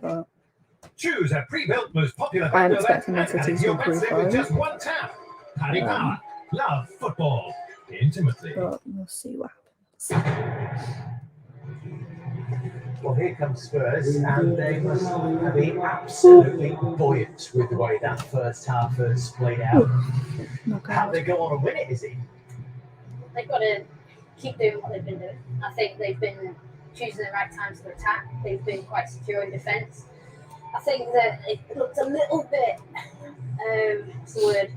it, Choose a pre-built most popular I am bundle expecting and Man City add to your improve bets in with though. just one tap. Paddy Power. Love football intimately. But we'll see what happens. Well, here comes Spurs, and they must have been absolutely buoyant with the way that first half has played out. How they go on and win it, is it? They've got to keep doing what they've been doing. I think they've been choosing the right times to attack. They've been quite secure in defence. I think that it looked a little bit, what's the word,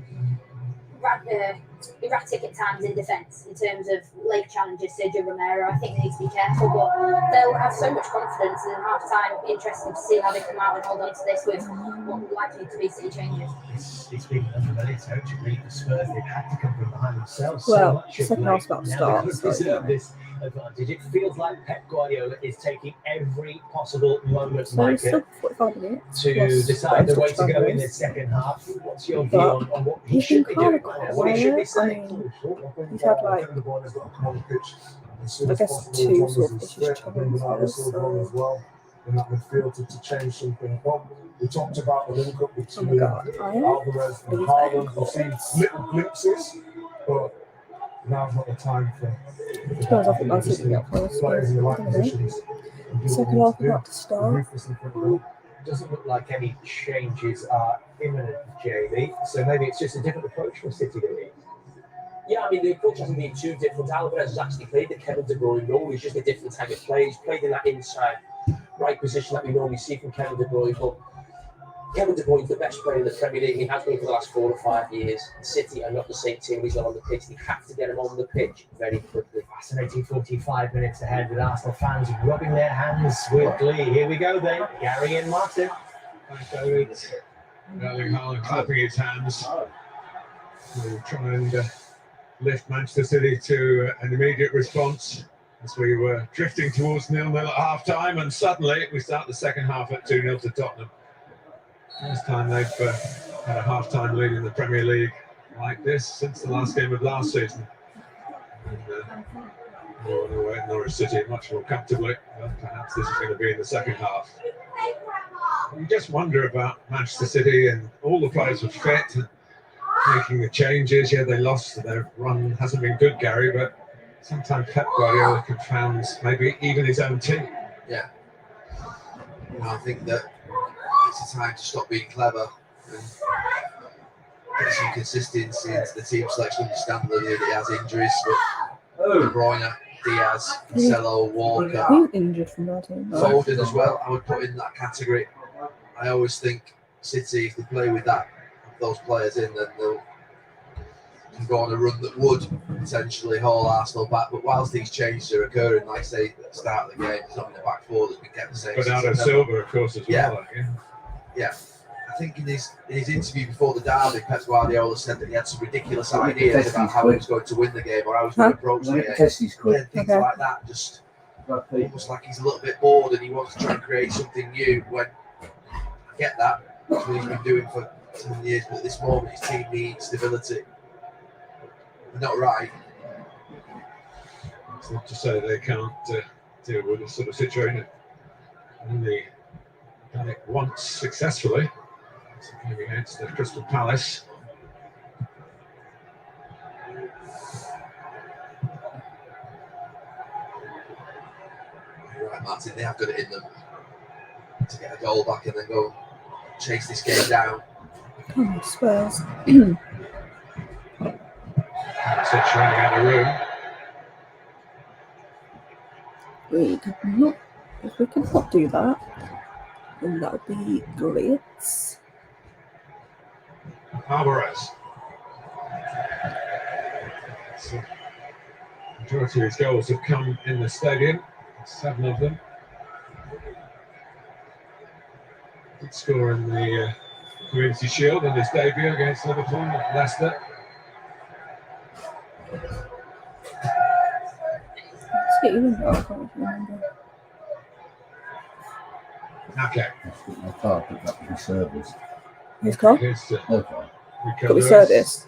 erratic at times in defence in terms of late challenges. Sergio Romero, I think they need to be careful, but they'll have so much confidence, and in half time it'll be interesting to see how they come out and hold on to this with what will likely to be City changes. It's been unfamiliar territory for Spurs. They've had to come from behind themselves. Well, so much of second late. half's about to Now start, they could so, deserve yeah. this advantage. It feels like Pep Guardiola is taking every possible moment, So it's still Micah, 45 minutes. to plus decide the way extra to go in travels. the second half. What's your view But on what he he's been should be kind doing, of what he should be quiet. I saying? mean, he's had like, I guess 2 sort of issues troubles first, so. well in that midfield to change something. Well, we talked about the link up with Oh my God, Alvarez and Haaland. We've seen little glimpses, but now's not the time for Because I think I'm sitting up for us. players in the right positions. Second half about to start. Doesn't look like any changes are imminent, JB. So maybe it's just a different approach from City, really. Yeah, I mean, the approach hasn't been too different. Alvarez has actually played the Kevin De Bruyne role. He's just a different type of play. He's played in that inside right position that we normally see from Kevin De Bruyne. But Kevin De Bruyne's the best player in the Premier League. He has been for the last 4 or 5 years. City are not the same team. He's not on the pitch. They have to get him on the pitch very quickly. Fascinating 45 minutes ahead with Arsenal fans rubbing their hands with glee. Here we go then, Gary and Martin. Thanks, David. Erling Haaland clapping his hands. We'll try and lift Manchester City to an immediate response as we were drifting towards 0-0 at half-time, and suddenly we start the second half at 2-0 to Tottenham. First time they've had a half-time lead in the Premier League like this since the last game of last season. And on the way at Norwich City much more comfortably. Well, perhaps this is going to be in the second half. You just wonder about Manchester City, and all the players were fit and making the changes. Yeah, they lost. Their run hasn't been good, Gary, but sometimes Pep Guardiola confounds maybe even his own team. Yeah. I think that it's a time to stop being clever and get some consistency into the team selection. Understandably, that he has injuries, but De Bruyne, Diaz, Marcelo, Walker, Who's injured from that team? Foden as well, I would put in that category. I always think City, if they play with those players in, then they'll can go on a run that would potentially haul Arsenal back. But whilst these changes are occurring, like I say at the start of the game, it's not in the back four that's been kept the same. Bernardo Silva, of course, as well. Yeah. I think in his interview before the derby, Pep Guardiola said that he had some ridiculous ideas about how he was going to win the game or how he was going to approach the game. And things like that, just almost like he's a little bit bored and he wants to try and create something new. When I get that, that's what he's been doing for 10 years, but at this moment his team needs stability. They're not right. It's not to say they can't deal with this sort of situation. Only done it once successfully. It's a game against the Crystal Palace. You're right, Martin. They have got it in them to get a goal back and then go chase this game down. Come on, Spurs. That's it, running out of room. We could not. If we could not do that, then that would be great. Alvarez. So, majority of his goals have come in the stadium, 7 of them. Did score in the Community Shield in his debut against Liverpool at Leicester. Let's get you in there. I can't remember. Okay. My car picked up the service. His car? Here's, Her car. Got the service.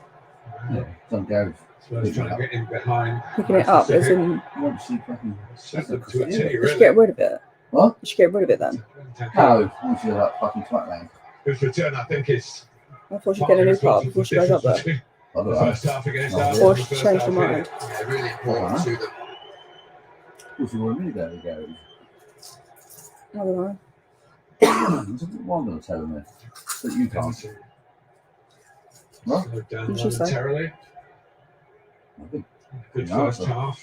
Yeah, it's on garage. So he's trying to get in behind. Picking it up as in. Set them to a T, You should really. get rid of it. What? You should get rid of it then. No, I feel like fucking twat land. Whose return, I think, is. I thought she'd get a new car before she goes up there. The first half against Or Arsenal. she changed her mind. Yeah, really important to them. If you want me to go to the garage, I don't know. what I'm going to tell them that you can't. What? Slowed down What'd she say? momentarily. Good first half.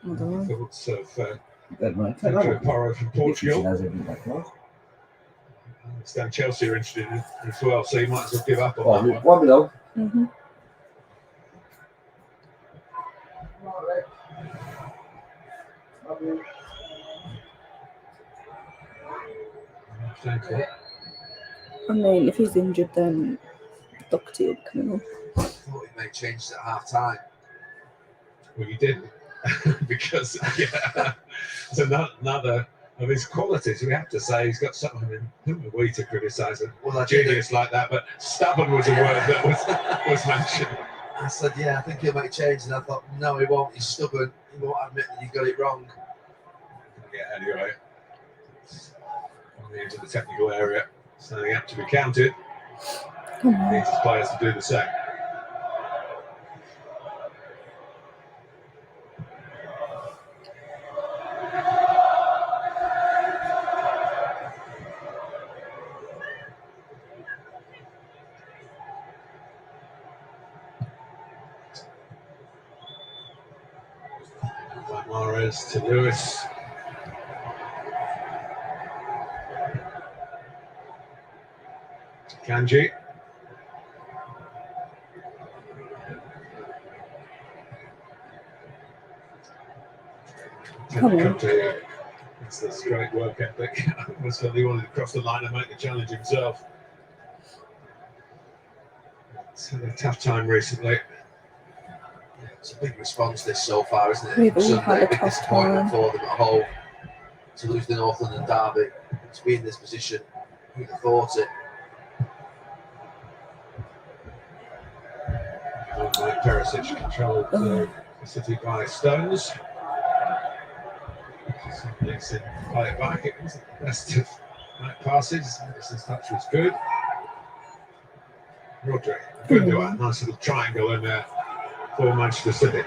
I don't know. Thoughts of Dead, mate. Pedro Porro from Portugal. Has everything back right. I understand Chelsea are interested in as well, so you might as well give up on Well, that one. one below. Mm-hmm. Thank you. I mean, if he's injured, then Doherty will be coming on. I thought he made changes at half time. Well, you did, because it's another of his qualities. We have to say he's got something. I mean, who are we to criticise a genius like that? But stubborn was a word that was mentioned. I said, yeah, I think he'll make change, and I thought, no, he won't. He's stubborn. He won't admit that he got it wrong. Yeah, anyway, it's only into the technical area, so they have to be counted. Come on. Needs his players to do the same. Mahrez to Lewis. Kanji. Come on. It's this great work ethic. Almost felt he wanted to cross the line and make the challenge himself. It's had a tough time recently. It's a big response this so far, isn't it? We've all Sunday, had a big tough disappointment time. for them at home to lose the North London derby, to be in this position. Who'd have thought it? Mike Perisic controlled the City by Stones. Next in play it back. It wasn't the best of right passes. This touch was good. Rodri, good do it. Nice little triangle in there for Manchester City.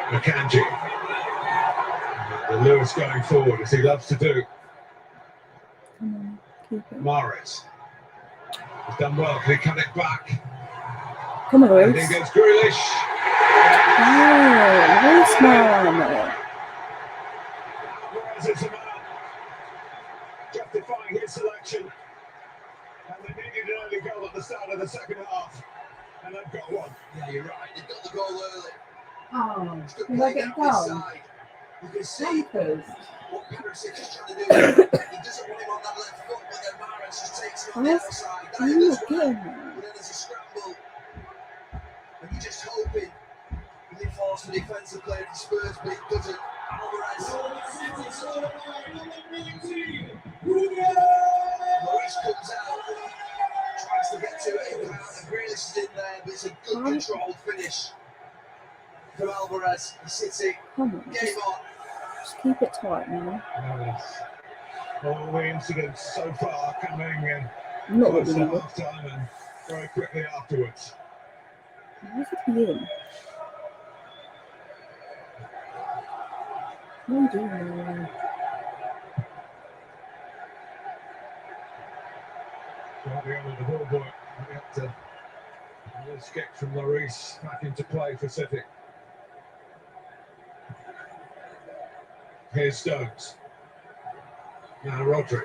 Akanji. The Lewis going forward as he loves to do. Mahrez. He's done well. Can he cut it back? Come on, And Lewis. in goes Grealish. Oh, Lewis, man. Whereas it's a man justifying his selection. And they needed an early goal at the start of the second half. And they've got one. Yeah, you're right. They've got the goal early. Oh, It's good can play I get down this down? side. You can see Because what Perisic is trying to do. He doesn't want him on that left foot, but then Mahrez just takes him on the outside. I'm Dyer not does well, getting but then there's a scramble. And you're just hoping he forced the defensive play for Spurs, but it doesn't. Alvarez. Lloris comes out, tries to get to it, and Grealish is in there, but it's a good controlled finish from Alvarez. City, come on, game on. just keep it tight now. All the incidents so far coming in Not close to really. half time and very quickly afterwards. Where's it in? What are you doing? Slightly under the ball, boy. We have to let's get from Lloris back into play for City. Here's Stones. Now Rodri.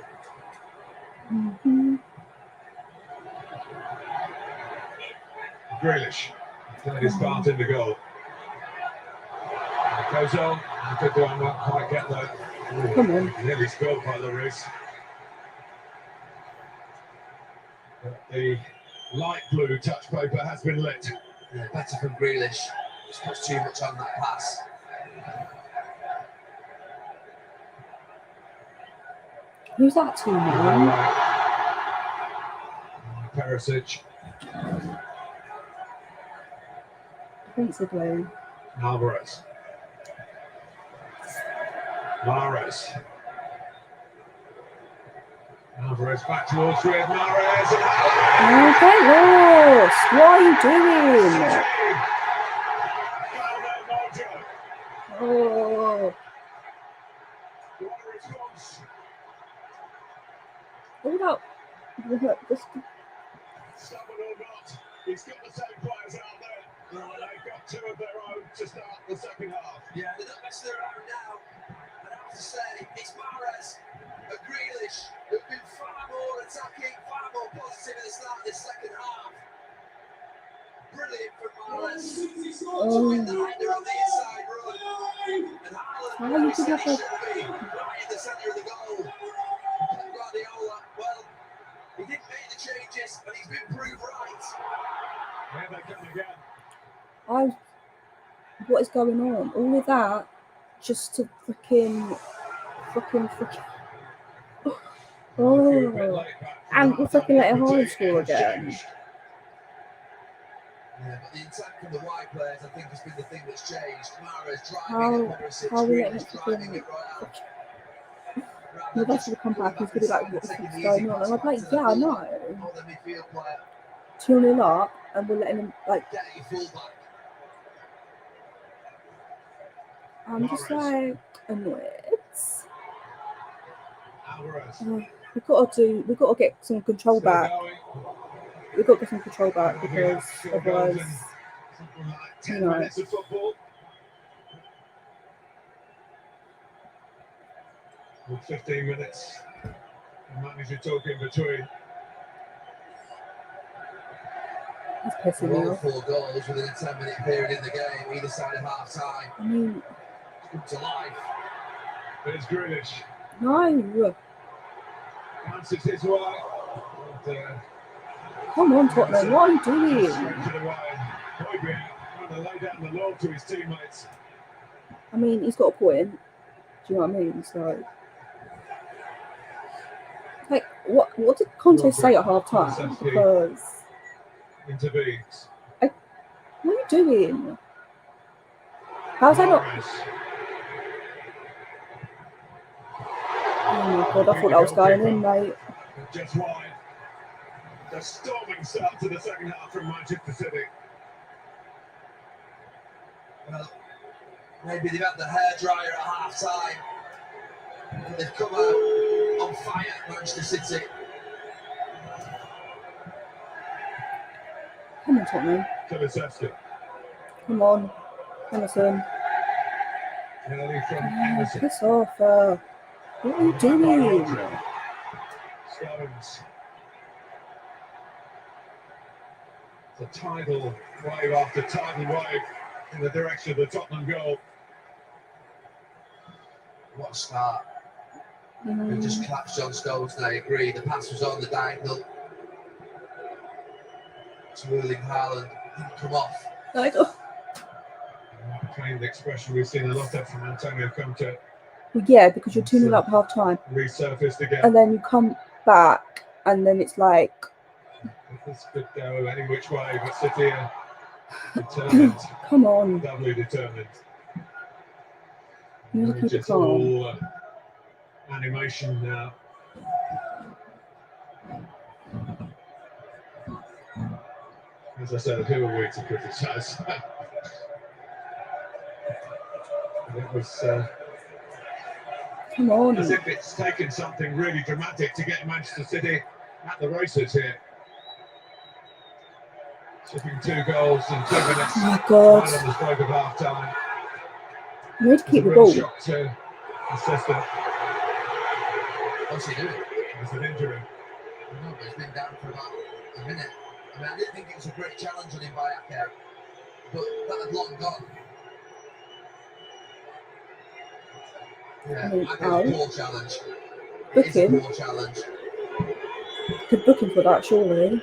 Grealish played his part in the goal. It goes on. I not quite get that. Come on. Nearly spilled by Lloris. But the light blue touch paper has been lit. Yeah, better from Grealish. Just puts too much on that pass. Who's that to now? Perisic. Defensively. Alvarez. Mahrez. Alvarez back towards Riyad Mahrez. Oh, get lost! What are you doing? Oh. What about this? Stubborn or not, he's got the same players out there. They've got two of their own to start the second half. Yeah, they're not messing around now. And I have to say, it's Mahrez and Grealish who've been far more attacking, far more positive at the start of this second half. Brilliant from Mahrez. To win the header on the inside run. And Haaland, where he said he should be, right in the centre of the goal. Pep Guardiola, well, he didn't make the changes, but he's been proved right. Here they come again. What is going on? All of that just to freaking. Oh, and we're freaking letting Haaland score again. Yeah, but the attack from the wide players, I think, has been the thing that's changed. Mahrez driving it, Perisic, how are we letting it driving it right out. The rest of the comeback is going to be like, what the fuck's going on? And I'm like, yeah, I know. 2-0 up, and we're letting him, like, I'm just like annoyed. We've got to get some control back. We've got to get some control back because otherwise, you know. With 15 minutes, the manager talking between. He's pissing me off. 4 goals within a 10-minute period in the game, either side of half time. I mean, come to life. There's Grealish. No. Answers his way. Come on, Tottenham. What are you doing? Straight to the right. Højbjerg trying to lay down the law to his teammates. I mean, he's got a point. Do you know what I mean? So, like, what did Conte say at half time? Because intervenes. What are you doing? How's that not? Oh my god, I thought that was going in, mate. Just wide. The storming start to the second half from Manchester City. Well, maybe they've had the hairdryer at half time. But they've come out on fire, Manchester City. Come on, Tottenham. Kulusevski. Come on, Emerson. Early from Emerson. Piss off. What are you doing? Stones. It's a tidal wave after tidal wave in the direction of the Tottenham goal. What a start. We just collapsed John Stones, and I agree. The pass was on the diagonal to Erling Haaland. Didn't come off. Claimed expression we've seen a lot of from Antonio Conte. Well, yeah, because you're 2-0 up half time. Resurfaced again. And then you come back, and then it's like. This could go any which way, but City are determined. Come on. Doubly determined. You need to keep it It's calm. all animation now. As I said, who are we to criticise? It was Come on. as if it's taken something really dramatic to get Manchester City at the races here. Shipping 2 goals in 2 minutes. Oh my God. Right on the stroke of half time. You need to keep the ball. Shock to assistant. What's he doing? It's an injury. No, but he's been down for about a minute. I mean, I didn't think it was a great challenge on him by Ake, but that had long gone. Yeah, I think it's a poor challenge. Book It is a him. poor challenge. Could book him for that, surely.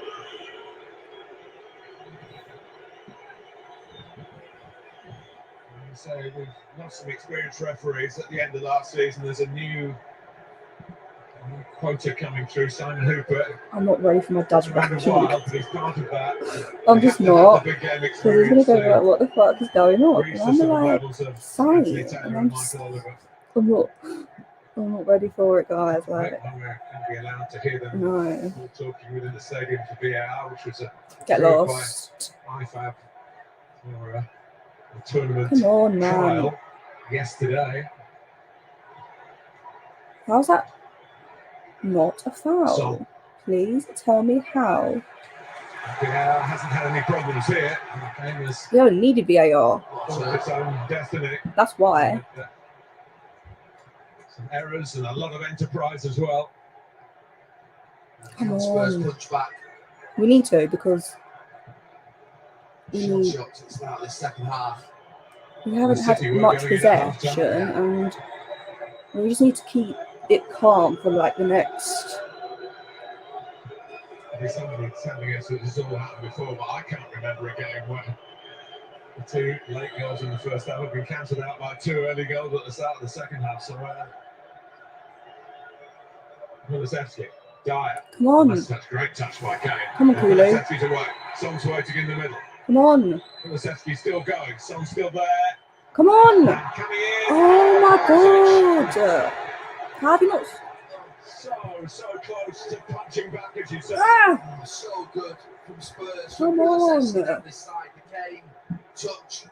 So we've lost some experienced referees at the end of last season. There's a new quota coming through, Simon Hooper. I'm not ready for my dad's It's rather reaction. wild, but he's part of that. I'm just not. Big game Because he's going to go like, what the fuck is going on? reach And the I'm sort of like, levels of Anthony sorry. Taylor And and Michael Oliver. I'm not ready for it, guys. Like, Right, when we're going to be allowed to hear them no. all talking within the stadium for VAR, which was a Get approved lost. by IFAB for a tournament Come on, man. trial yesterday. How's that not a foul? So- Please tell me how. VAR hasn't had any problems here. The game has We don't need a VAR. followed its own destiny. That's why. Some errors and a lot of enterprise as well. Come Spurs on. punch back. We need to, because we need. Shots at the start of the second half. We haven't had City were much going in at half-time. possession, and we just need to keep it calm for like the next. There's somebody telling us that this has all happened before, but I can't remember a game where the 2 late goals in the first half have been cancelled out by 2 early goals at the start of the second half. So, Kulusevski, Dyer. Come on. That's a great touch by Kane. Come on, Kulu. Kulusevski's away. Song's waiting in the middle. Come on. Kulusevski's still going. Song's still there. Come on. And coming in. Oh my God. How have you not? So close to punching back, as you said. Ah! So good from Spurs. Come on. Down this side, the Kane touch.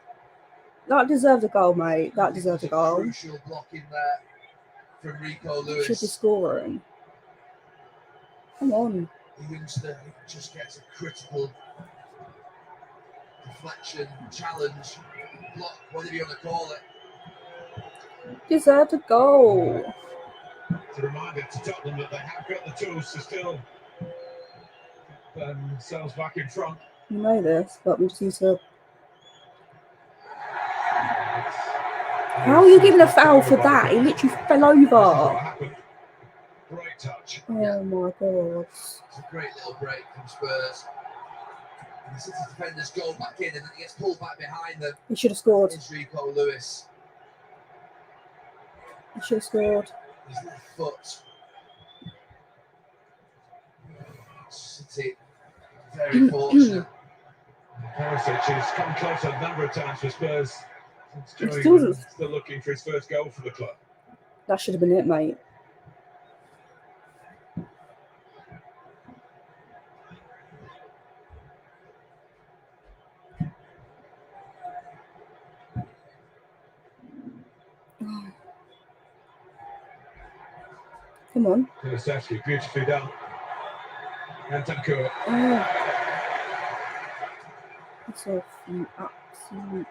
That deserves a goal, mate. That deserves a goal. Crucial block in there from Rico Lewis. Should be scoring. Come on. The youngster just gets a critical deflection, challenge, block, whatever you want to call it. Deserves a goal. It's a reminder to Tottenham that they have got the tools to still get themselves back in front. You know this, but we just need to. How are you giving a foul for that? He literally fell over. Great touch. Oh my God. It's a great little break from Spurs. And the City defenders go back in, and then he gets pulled back behind them. He should have scored. It's Rico Lewis. He should have scored. His left foot. City very fortunate. Perisic has come close a number of times for Spurs. Still Looking for his first goal for the club. That should have been it, mate. Come on. Kulusevski, beautifully done. And Tankour. Oh. That's an absolute.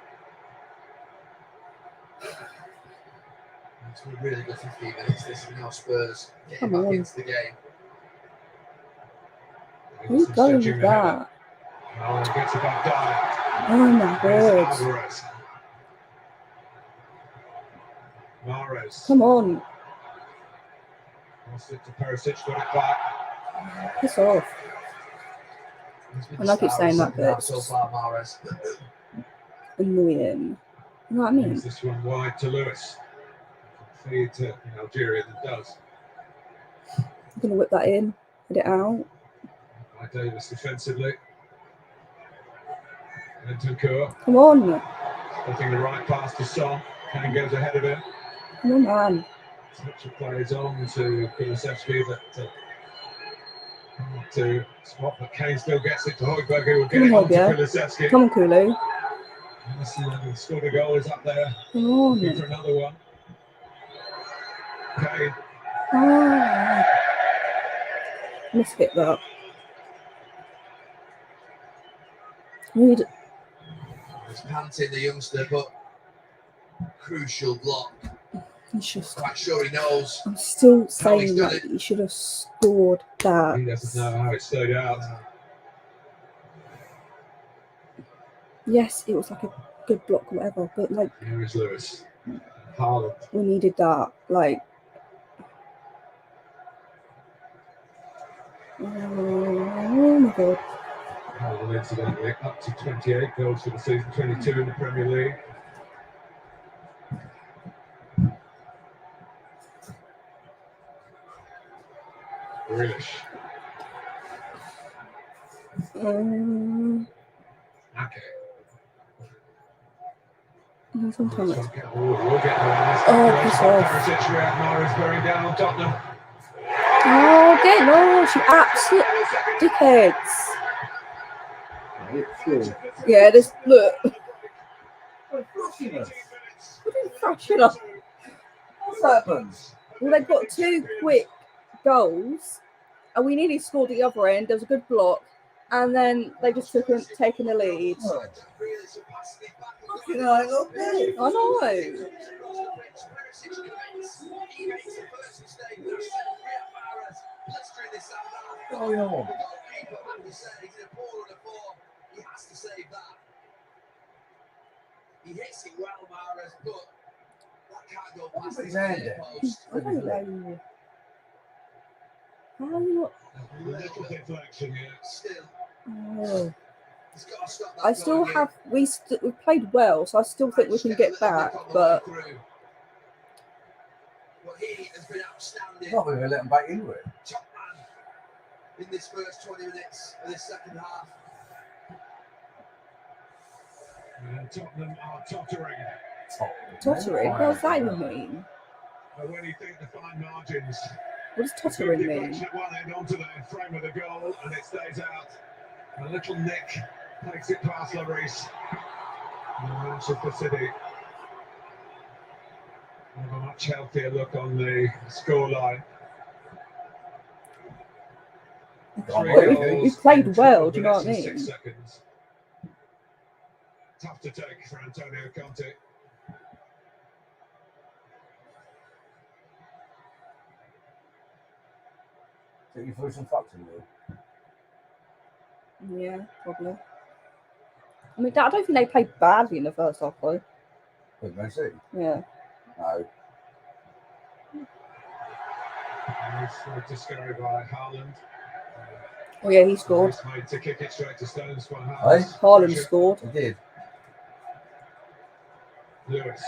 It's been a really good 15 minutes. This is now Spurs getting Come back on. into the game. Who's going with that? Oh, gets a bad dive. Oh my There's god. Alvarez. Mahrez. Come on. Lost it to Perisic, got it back. Piss off. And I keep saying that, but it's so just far, Mahrez. annoying. You know what I mean? Moves this one wide to Lewis. Feed to Algeria that does. I'm going to whip that in. Get it out. By Davis defensively. And Tukur. Come on. Putting the right pass to Son. Kane goes ahead of him. Come on, man. Touch of plays on to Kulusevski, but to spot, but Kane still gets it to Højbjerg, who will get it on to Kulusevski. Come on, Kulu. Scored a goal, is up there. Come on. Looking for another one. Kane. Oh. Let's hit that. Need. He's panting, the youngster, but crucial block. He's just. Quite sure he knows. I'm still saying that he should have scored that. He doesn't know how it stayed out. Yes, it was like a good block, whatever, but like. Here is Lewis. Haaland. We needed that, like. Oh my god. Haaland incidentally up to 28 goals for the season, 22 in the Premier League. Grealish. Okay. Sometimes. We'll get there. Oh, piss off. Perisic, Mahrez bearing down on Tottenham. Oh, get lost, you absolute dickheads. Yeah, this look. What are you thrashing us? What's happened? Well, they got 2 quick goals, and we nearly scored at the other end. There was a good block, and then they just taken the lead. You know, I love it. I know. Oh, yeah. He has to save that. He hits it well, Mahrez, but that can't go past his post. I don't know. How are you not? A little deflection here. Still. Oh. I still have. We played well, so I still think we can get back. But he has been outstanding. Not going to let him back into it. Top man in this first 20 minutes of this second half. And Tottenham are tottering. Tottering? What does that even mean? But when you think the fine margins. What does tottering mean? At one end onto the frame of the goal, and it stays out. A little nick takes it past Lloris. Manchester City have a much healthier look on the scoreline. We played well, do you know what I mean? 6 seconds. Tough to take for Antonio Conte. So you threw some fucks in there? Yeah, probably. I mean, I don't think they played badly in the first half, though. With Man City? Yeah. No. Nice discovery by Haaland. Oh yeah, he scored. Made to kick it straight to Stones by Hey? Haaland scored. He did. Lewis.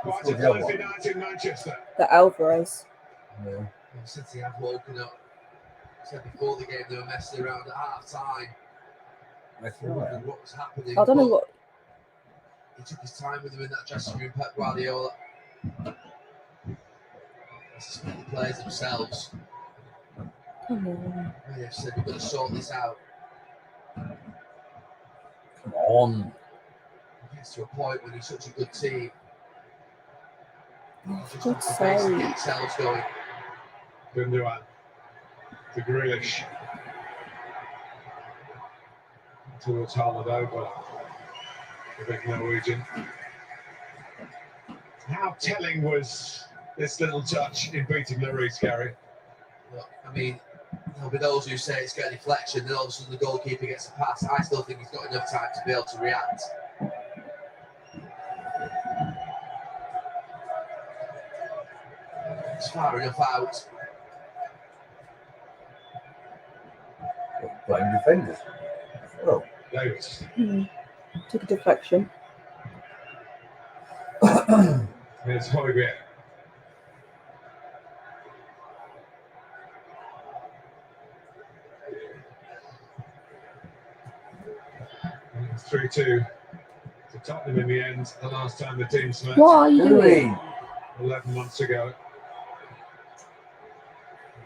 Quite a Scored the other closely one. night in Manchester. The Alvarez. Yeah. City have woken up. Said before the game they were messing around at half time. Wondering what was happening. I don't know what. He took his time with them in that dressing room, Pep Guardiola. The players themselves. Come on. They have said we've got to sort this out. Come on. It gets to a point when he's such a good team. Oh, Just for has God's to basically sake. get themselves going. Gundogan to Grealish. Towards Haaland over the big Norwegian. How telling was this little touch in beating Lloris, Gary? Look, I mean, There'll be those who say it's got a deflection, then all of a sudden the goalkeeper gets a pass. I still think he's got enough time to be able to react. It's far enough out. Playing defenders. Oh, Davis. Took a deflection. Here's Højbjerg. It's 3-2 to Tottenham in the end. The last time the teams met. What are you doing? 11 months ago.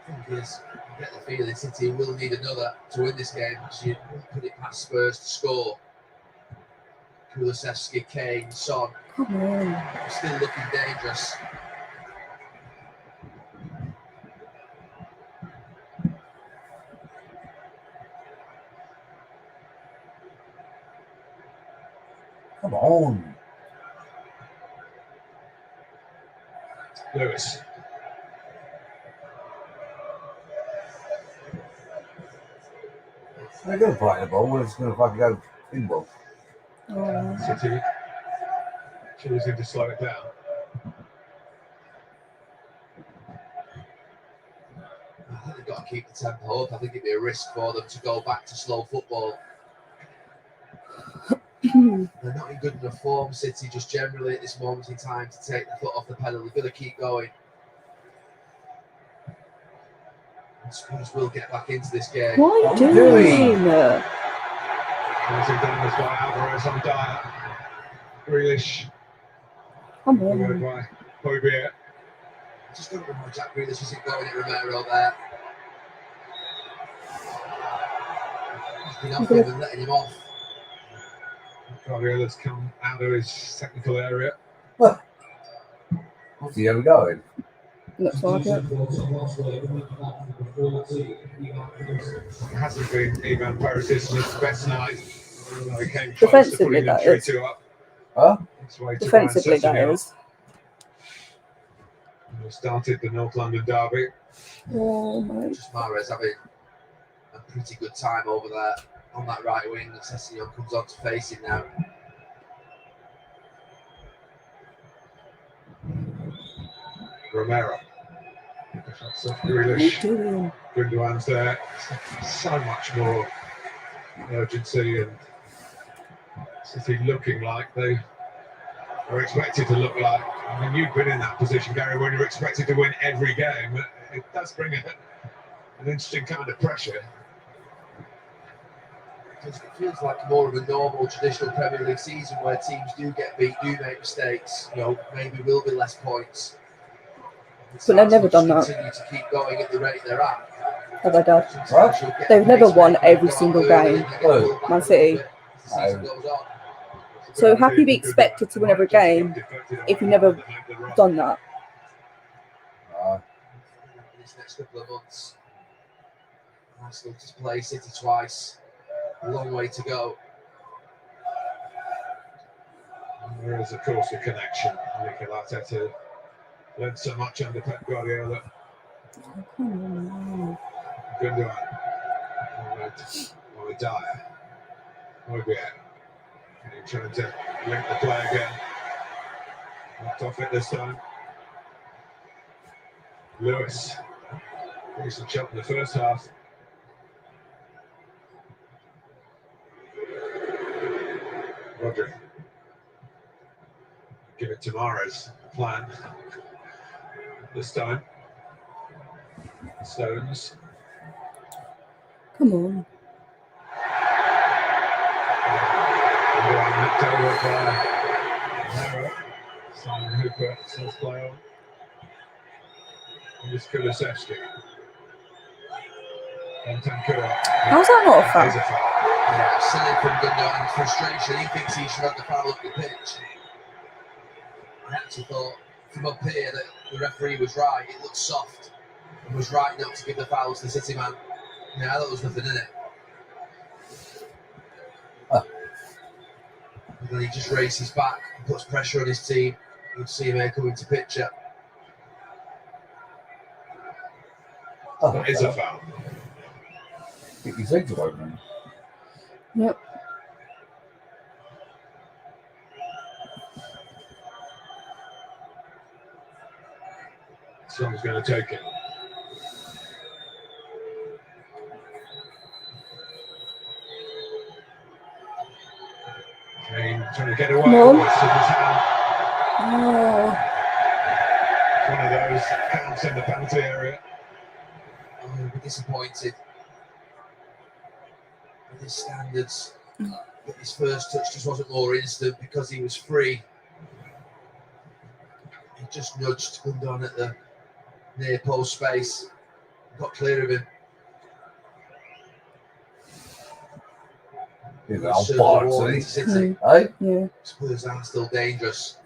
I think is get the feeling City will need another to win this game. So you put it past Spurs to score. Kulusevski, Kane, Son. Come on. Still looking dangerous. come on. Lewis. They're going to play the ball. It's going to fucking go pinball. City choosing to slow it down. I think they've got to keep the tempo up. I think it'd be a risk for them to go back to slow football. They're not in good enough form, City, just generally at this moment in time to take the foot off the pedal. They've got to keep going. And Spurs will get back into this game. What are you doing? Closing down as by Alvarez on Dyer. Grealish. Come Followed on. by Højbjerg. Just don't remember Jack Grealish isn't going at Romero there. He's been off him and letting him off. Guardiola's come out of his technical area. See how we going? Looks like it. It hasn't been Ivan Perisic's best night. He came close to Defensively, putting them that is. 3-2 up. Huh? Defensively, that is. We started the North London derby. Oh, mate. Just Mahrez having a pretty good time over there on that right wing. Sessegnon comes on to face him now. Romero. Grealish. Gundogan's there. So much more urgency and City looking like they are expected to look like. I mean, you've been in that position, Gary, when you're expected to win every game. It does bring an interesting kind of pressure. It feels like more of a normal, traditional Premier League season where teams do get beat, do make mistakes. You know, maybe will be less points. But they've never done that. Continue to keep going at the rate they're at. Have they done? They've never won every single game. Man City. So how can you be expected to win every game if you've never done that? These next couple of months, Arsenal just play City twice. A long way to go. And there is, of course, a connection. Mikel Arteta learned so much under Pep Guardiola. Gundogan. Or Dyer. Højbjerg. Trying to link the play again. Knocked off it this time. Lewis. Decent shot in the first half. Rodri. Give it to Mahrez. Plan. This time. Stones. Come on. Knocked over by Romero. Simon Hooper says play on. Here's Kulusevski. And Tankura. How's that not a foul? Yeah, silly from Gundogan's frustration. He thinks he should have the foul up the pitch. I actually thought from up here that the referee was right. It looked soft and was right not to give the fouls to the City man. Yeah, I thought there was nothing in it. And then he just races back and puts pressure on his team. You'll see him here come into picture. That is a foul. Get his eggs away from him. Yep. Someone's going to take it. Kane trying to get away. Come on. It's in his hand. Oh. One of those that counts in the penalty area. Oh, he'll be disappointed with his standards. But his first touch just wasn't more instant because he was free. He just nudged Gundon at the near post space. Got clear of him. He's out bollocks, City. Hey? Yeah. Spurs are still dangerous.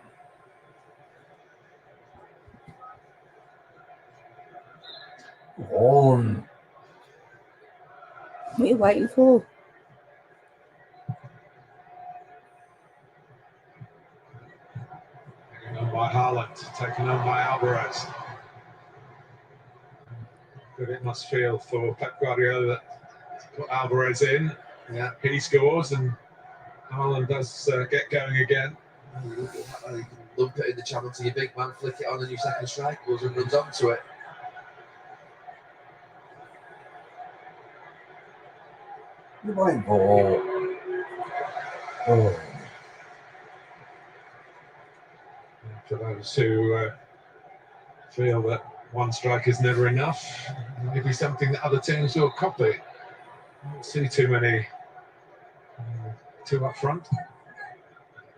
On. What are you waiting for? Taken on by Haaland, taken on by Alvarez. Good it must feel for Pep Guardiola to put Alvarez in. Yeah. He scores and Haaland does get going again. You can lump it in the channel to your big man, flick it on, and your second strike goes and runs onto it. You're waiting for. Oh. For those who feel that one strike is never enough, maybe something that other teams will copy. I don't see too many two up front.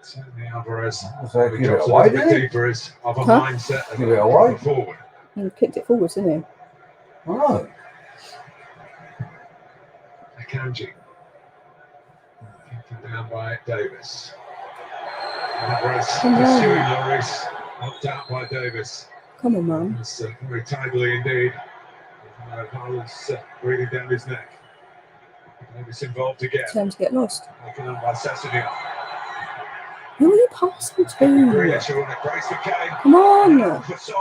Certainly Alvarez, So who give it drops a away, little bit did he? deeper, is of a Huh? mindset of Give it away? going forward. He kicked it forwards, didn't Oh. Akanji. Kicked down by Davis. Alvarez Come on. pursuing Lloris, knocked out by Davis. he? Come on, man. It's very tidily indeed. Haaland's breathing down his neck. Davis involved again. Time to get lost. Taken on by Sassuolo. Who are you passing to? Grealish on a brace for Kane. Come on. For Son.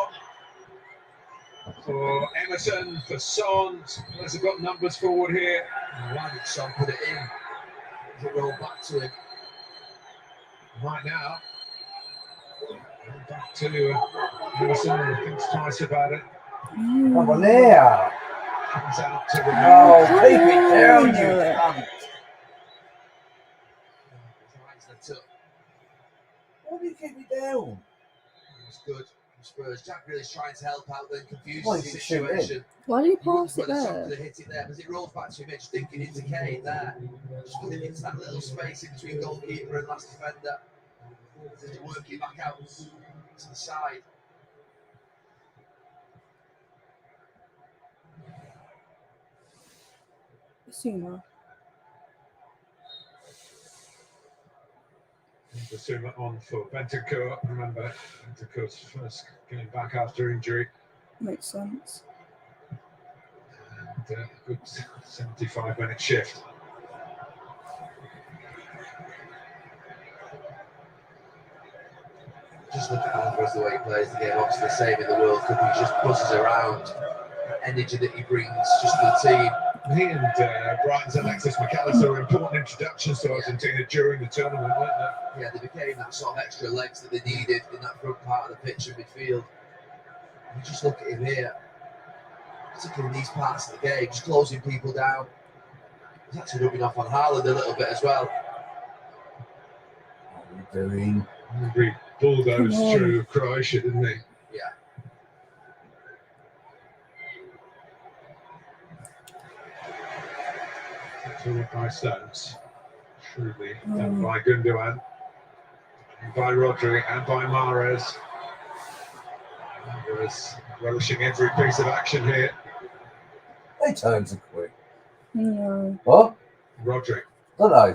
For Emerson, for Son. Spurs have got numbers forward here. Why did Son put it in? Does it roll back to him? Right now. Back to Emerson, who thinks twice about it. Come on there. Comes out to Oh, keep it down, you cunt. Why do you keep it down? It's good. Spurs. Jack Grealish trying to help out, then confuses Why the did you shoot in? situation. Why do you He pass wonders it whether Son there? could have hit it there, because it rolls back to him, just thinking into Kane there. Just putting it into that little space in between goalkeeper and last defender. To work it back out to the side. Basuma. Basuma on for Bentancur. Remember, Bentancur's first game back after injury. Makes sense. And good 75-minute shift. Just look at Alvarez, the way he plays the game. Obviously, the same in the World Cup. He just buzzes around. The energy that he brings just to the team. He and Brighton's Alexis McAllister were important introductions to Argentina during the tournament, weren't they? Yeah, they became that sort of extra legs that they needed in that front part of the pitch and midfield. You just look at him here, particularly in these parts of the game, just closing people down. He's actually rubbing off on Haaland a little bit as well. What are you doing? He bulldozed through Croatia, didn't he? Yeah. Forward by Stones. Shrewdly done by Gundogan. And by Rodri and by Mahrez. Mahrez relishing every piece of action here. They turn so quick. No. What? Rodri. Don't know.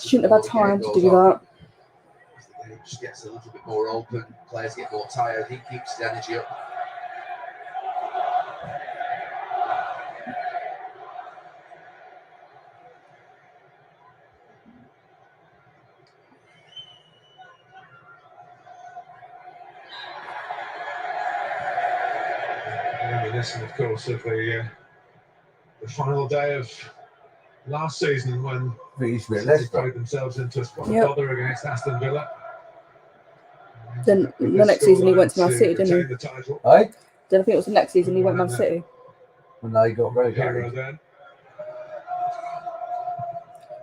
Shouldn't have had time to do that. The game just gets a little bit more open. Players get more tired. He keeps the energy up. Reminiscent, of course, of the the final day of last season when City City played themselves into a spot of bother against Aston Villa. Then the next season he went to Man City, didn't he? The title. Hey? Then I think it was the next season he went Man City. When they got Hero relegated. then.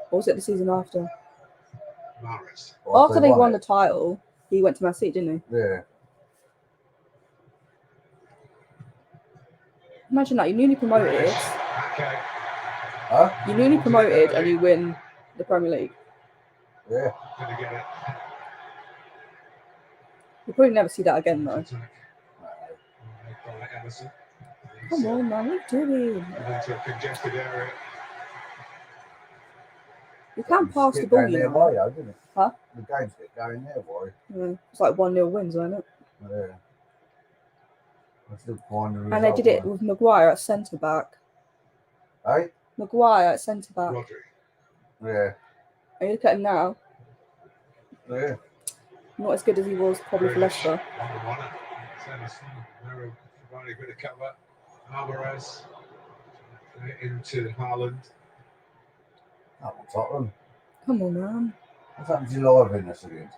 Or was it the season after? Mahrez. After they won the title, he went to Man City, didn't he? Yeah. Imagine that, you're newly promoted. Okay. Huh? You're newly promoted and you win the Premier League. Yeah. Gonna get it. You'll probably never see that again, though. By Emerson. Come on, man, what are you doing? Into a congested area. You can't pass the ball, you their know. way, though, didn't it? Huh? The games get going their way. Yeah. It's like 1-0 wins, isn't it? Yeah. I still find the And they did it with Maguire at centre back. Hey? Maguire at centre back. Rodri. Yeah. And you look at him now, Yeah. not as good as he was probably for Leicester. Narrow, providing a bit of cover. Alvarez into Haaland. That one's Tottenham. Come on, man. What's happened to your live in this again?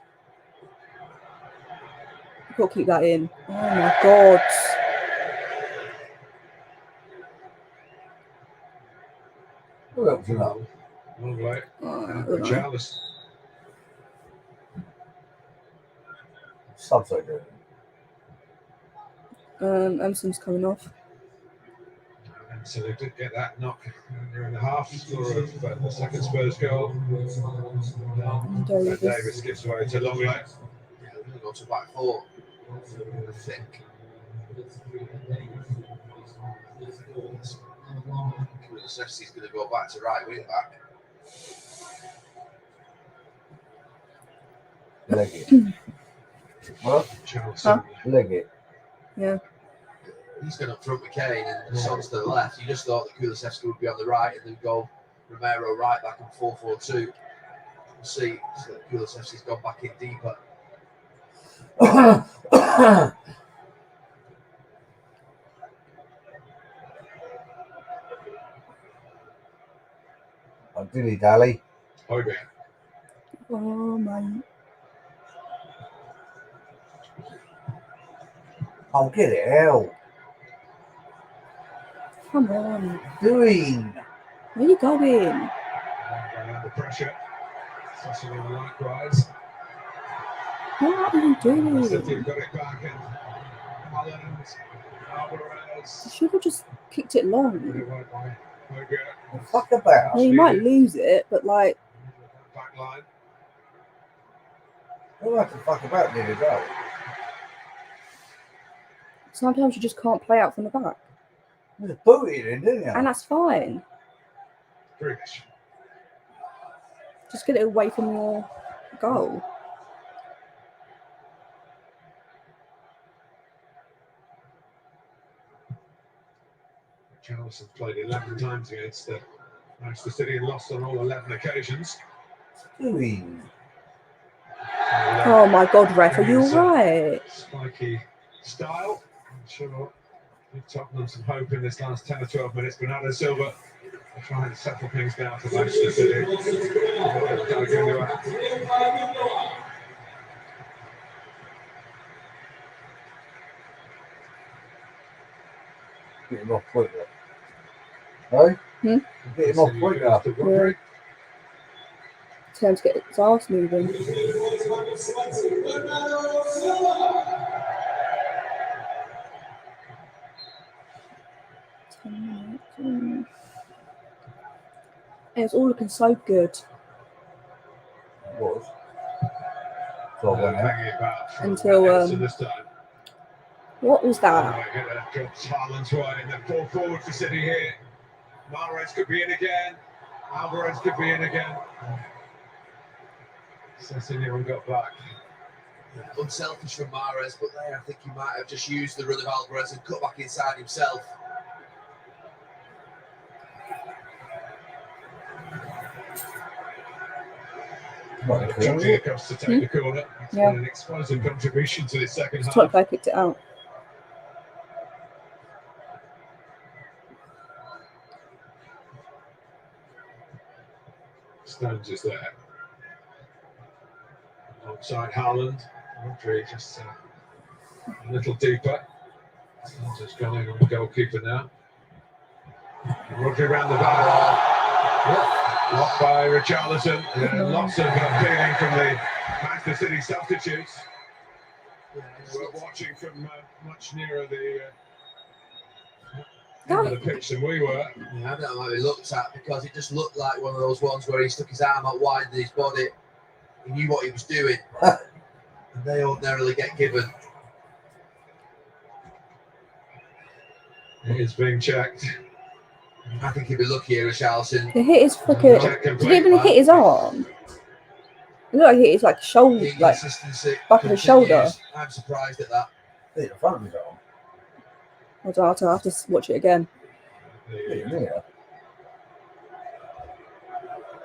You've got to keep that in. Oh my God. Who else is that? Lovely. Richarlison. Subs they do. Emerson's coming off. And so they did get that knock in the half score of the second Spurs goal. And Davis gives away to Longley. Yeah, we're going to go to back four, I think. Kulusevski's going to go back to right wing back. Leg it. What? Huh? Leg it. Yeah. He's going up front with Kane and Son's to the left. You just thought that Kulusevski would be on the right and then go Romero right back in 4-4-2. We'll see. So Kulusevski's gone back in deeper. Oh, dilly dally. Okay. Oh, man. Oh, get it out. Come on. Doing. Where you going? Going under pressure. Sassuolo likewise. What are you doing? City got it back and Haaland, Alvarez. You should have just kicked it long. Fuck about. Well, you might lose it, but like. Back line. I don't have to fuck about near the goal. Sometimes you just can't play out from the back. You just boot it in, didn't you? And that's fine. Grealish. Just get it away from your goal. Richarlison played 11 times against Manchester City and lost on all 11 occasions. Doing. Oh my God, ref, are you alright? Spiky style. I'm sure give Tottenham some hope in this last 10 or 12 minutes. Bernardo Silva trying to settle things down for Manchester City. Get him off quicker. Hey? Get him off quicker. Yeah. Time to get his arse moving. It's all looking so good. It was. So Until this time. What was that? Drops Haaland's right and then pull forward for City here. Mahrez could be in again. Alvarez could be in again. Sessignon got back. Unselfish from Mahrez, but there I think he might have just used the run of Alvarez and cut back inside himself. Jumping across to take the corner. It's Yeah. been an explosive contribution to the second half. Top guy picked it out. Stones is there. Alongside Haaland. Rodri just a little deeper. Stones has gone in on the goalkeeper now. Rodri round the back. Blocked by Richarlison. Lots of appealing from the Manchester City substitutes. We're watching from much nearer the end of the pitch than we were. Yeah, I don't know how he looked at, because it just looked like one of those ones where he stuck his arm out wide in his body. He knew what he was doing. And they ordinarily get given. It is being checked. I think he'd be lucky here, Richarlison. He hit his fucking. Did he even hit his arm? It looked like he hit his shoulder, like back of his shoulder. I'm surprised at that. Hit the front of his arm. I'll have to watch it again. Yeah.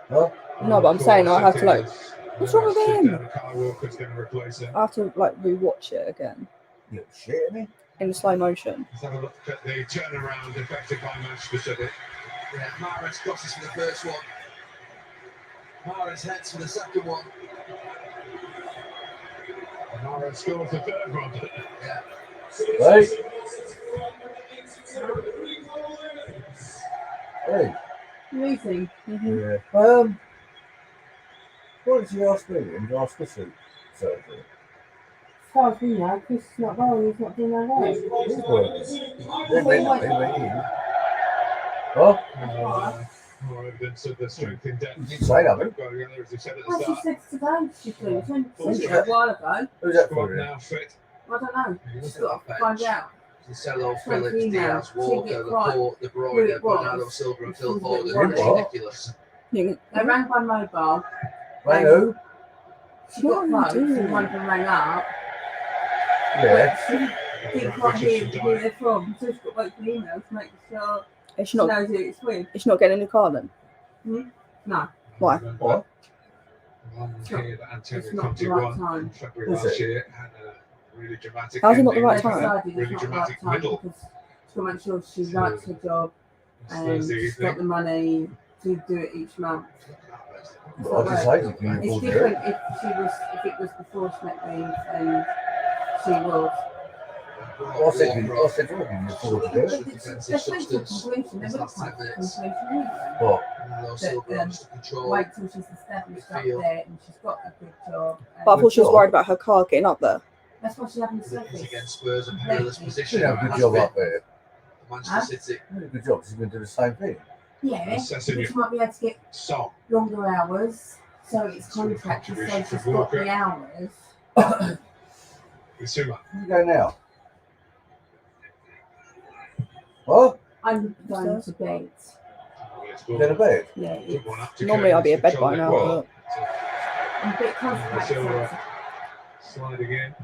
Huh? No, but I'm saying I have to like. What's wrong with him? Kyle Walker's going to replace him. I have to like rewatch it again. You shitting me? In slow motion. Let's have a look at the turnaround effected by Manchester City. Yeah, Mahrez crosses for the first one. Mahrez heads for the second one. Mahrez scores the third one. Yeah. Hey. Hey. Amazing. Yeah. What did you ask me? And you ask us surgery? As far as we know, Chris is not well, he's not doing that right. More evidence of the strength in depth. You didn't say nothing. As you said at the Well, she start. said today, she said a while ago. Who's that Squad for? now fit. I don't know. Just got to find out. Cancelo, Sent Phillips, an email. Diaz, Walker, Check it right. Laporte, De Who Bruyne, it was. Bernardo Silva and Phil Who it Foden. was. It's ridiculous. They rang by mobile. Rang who? She got close and one of them rang up. Yeah. But she didn't quite hear who they're from, so she's got to wait for the email to make sure she knows who it's with. Is she not getting a new car then? No. Why? What? One here that Antonio It's not Conte the right won in time. February last year had a really dramatic How's it not the ending, right time? really dramatic middle. Because she's got to make sure she likes her job and Thursday she's got the money to do it each month. Well, I just say you can It's afford to do different it. if it was before she met me and she was. I said you can afford to do it. They're plenty of completion. They're not quite completion anyway. What? Wait till she's established up there and she's got a good job. But I thought she was worried about her car getting up there. That's what she having to Against Spurs in perilous position. She did a good job up there. Manchester City. She did a good job. She's going to do the same thing. Yeah, but she might be able to get longer hours. So it's contracted, so she's got the hours. Where you go now? What? I'm going to bed. You go to bed? Yeah, it's Normally I'll be in bed by now. But... I'm a bit constipated. Sliding in.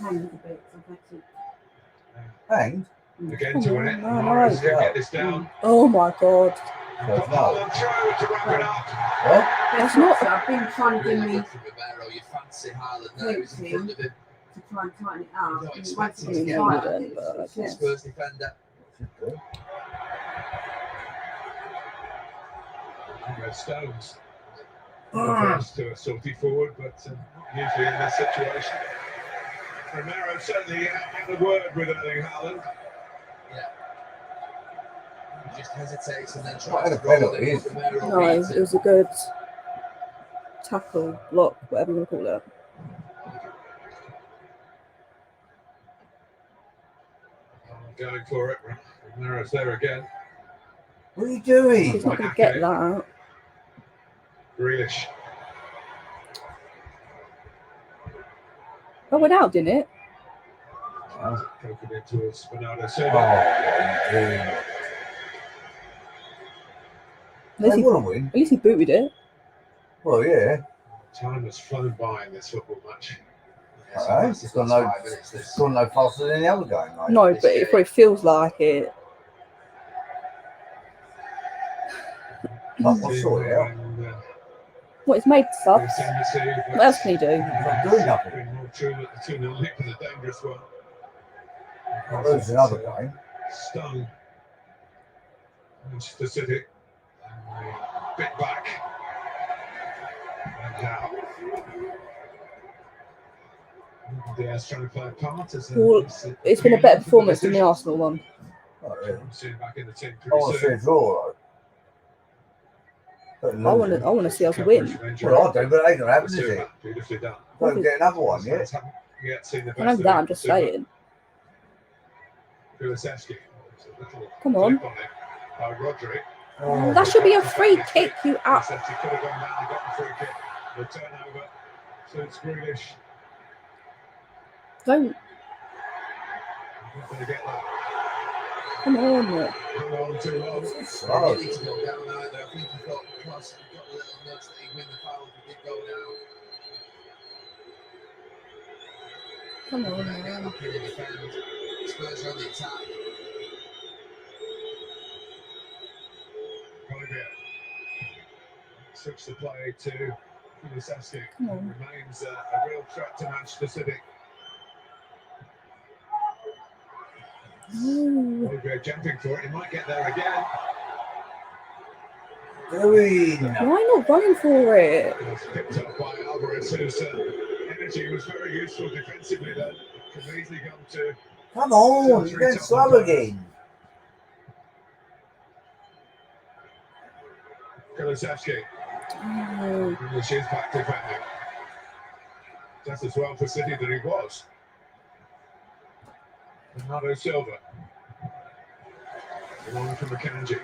Hanging a bit. I've had to. Hanged? Again to win it. No, Morris can get this down. Oh my god. That's Haaland through to wrap it up. What? That's not. I've been trying to do me You fancy Haaland there, he's in front of him. to try and tighten it up. Not And expecting once to it's get tight, it, but it's okay. just- Spurs defender. Red Stones. Refers to a salty forward, but not usually in this situation. Romero certainly had a word with Erling Haaland. Yeah. He just hesitates and then Not tries had a to roll penalty, it. is it? Romero No, it beats it. was a good tackle, block, whatever you want to call it. Going for it. Romero's there again. What are you doing? He's not going to get that. Grealish. Oh, went out, didn't it? Poking it towards Bernardo Oh, Silva. what are you doing? At least, They he, want to win. at least he booted it. Well, yeah. Time has flown by in this football match. Alright. It's gone no faster than the other game, mate. No, but it probably feels like it. I'll sort it out. What, it's made subs? What else can he do? Not doing nothing. Been more true that the 2-0 lead was a dangerous one. I'll lose another game. Stung. Manchester City. Bit back. Now, Diaz trying to play a part as Well, it's been a better performance than the Arsenal one. Not really. soon back in the team I want to see a draw. I want to see us win. Well, I do, but it ain't gonna happen, is it? Beautifully done. Don't get another one, yeah. Haven't yet seen the I know best that, of I'm just saying. Kulusevski. Come on. By Rodri. Oh, that should be a free kick, you out. Kulusevski could have gone down and got the free kick. The turnover. So it's Grealish. Don't. Not going to get that. Come on. Hung on too long. He didn't need to go down either. I think he thought because he got a little nudge that he'd win the foul if he did go down. Come on, man. Happy to defend. Spurs are on the attack. Switch the play to Kulusevski. Come on. Remains a real threat to Manchester City. Olivier jumping for it. He might get there again. Why not running for it? It was picked up by Alvarez, whose energy was very useful defensively. That could easily come to. Come on, you're going slow again. Kulusevski. Oh. She's back defending. Just as well for City that he was. Bernardo Silva. Along from Akanji.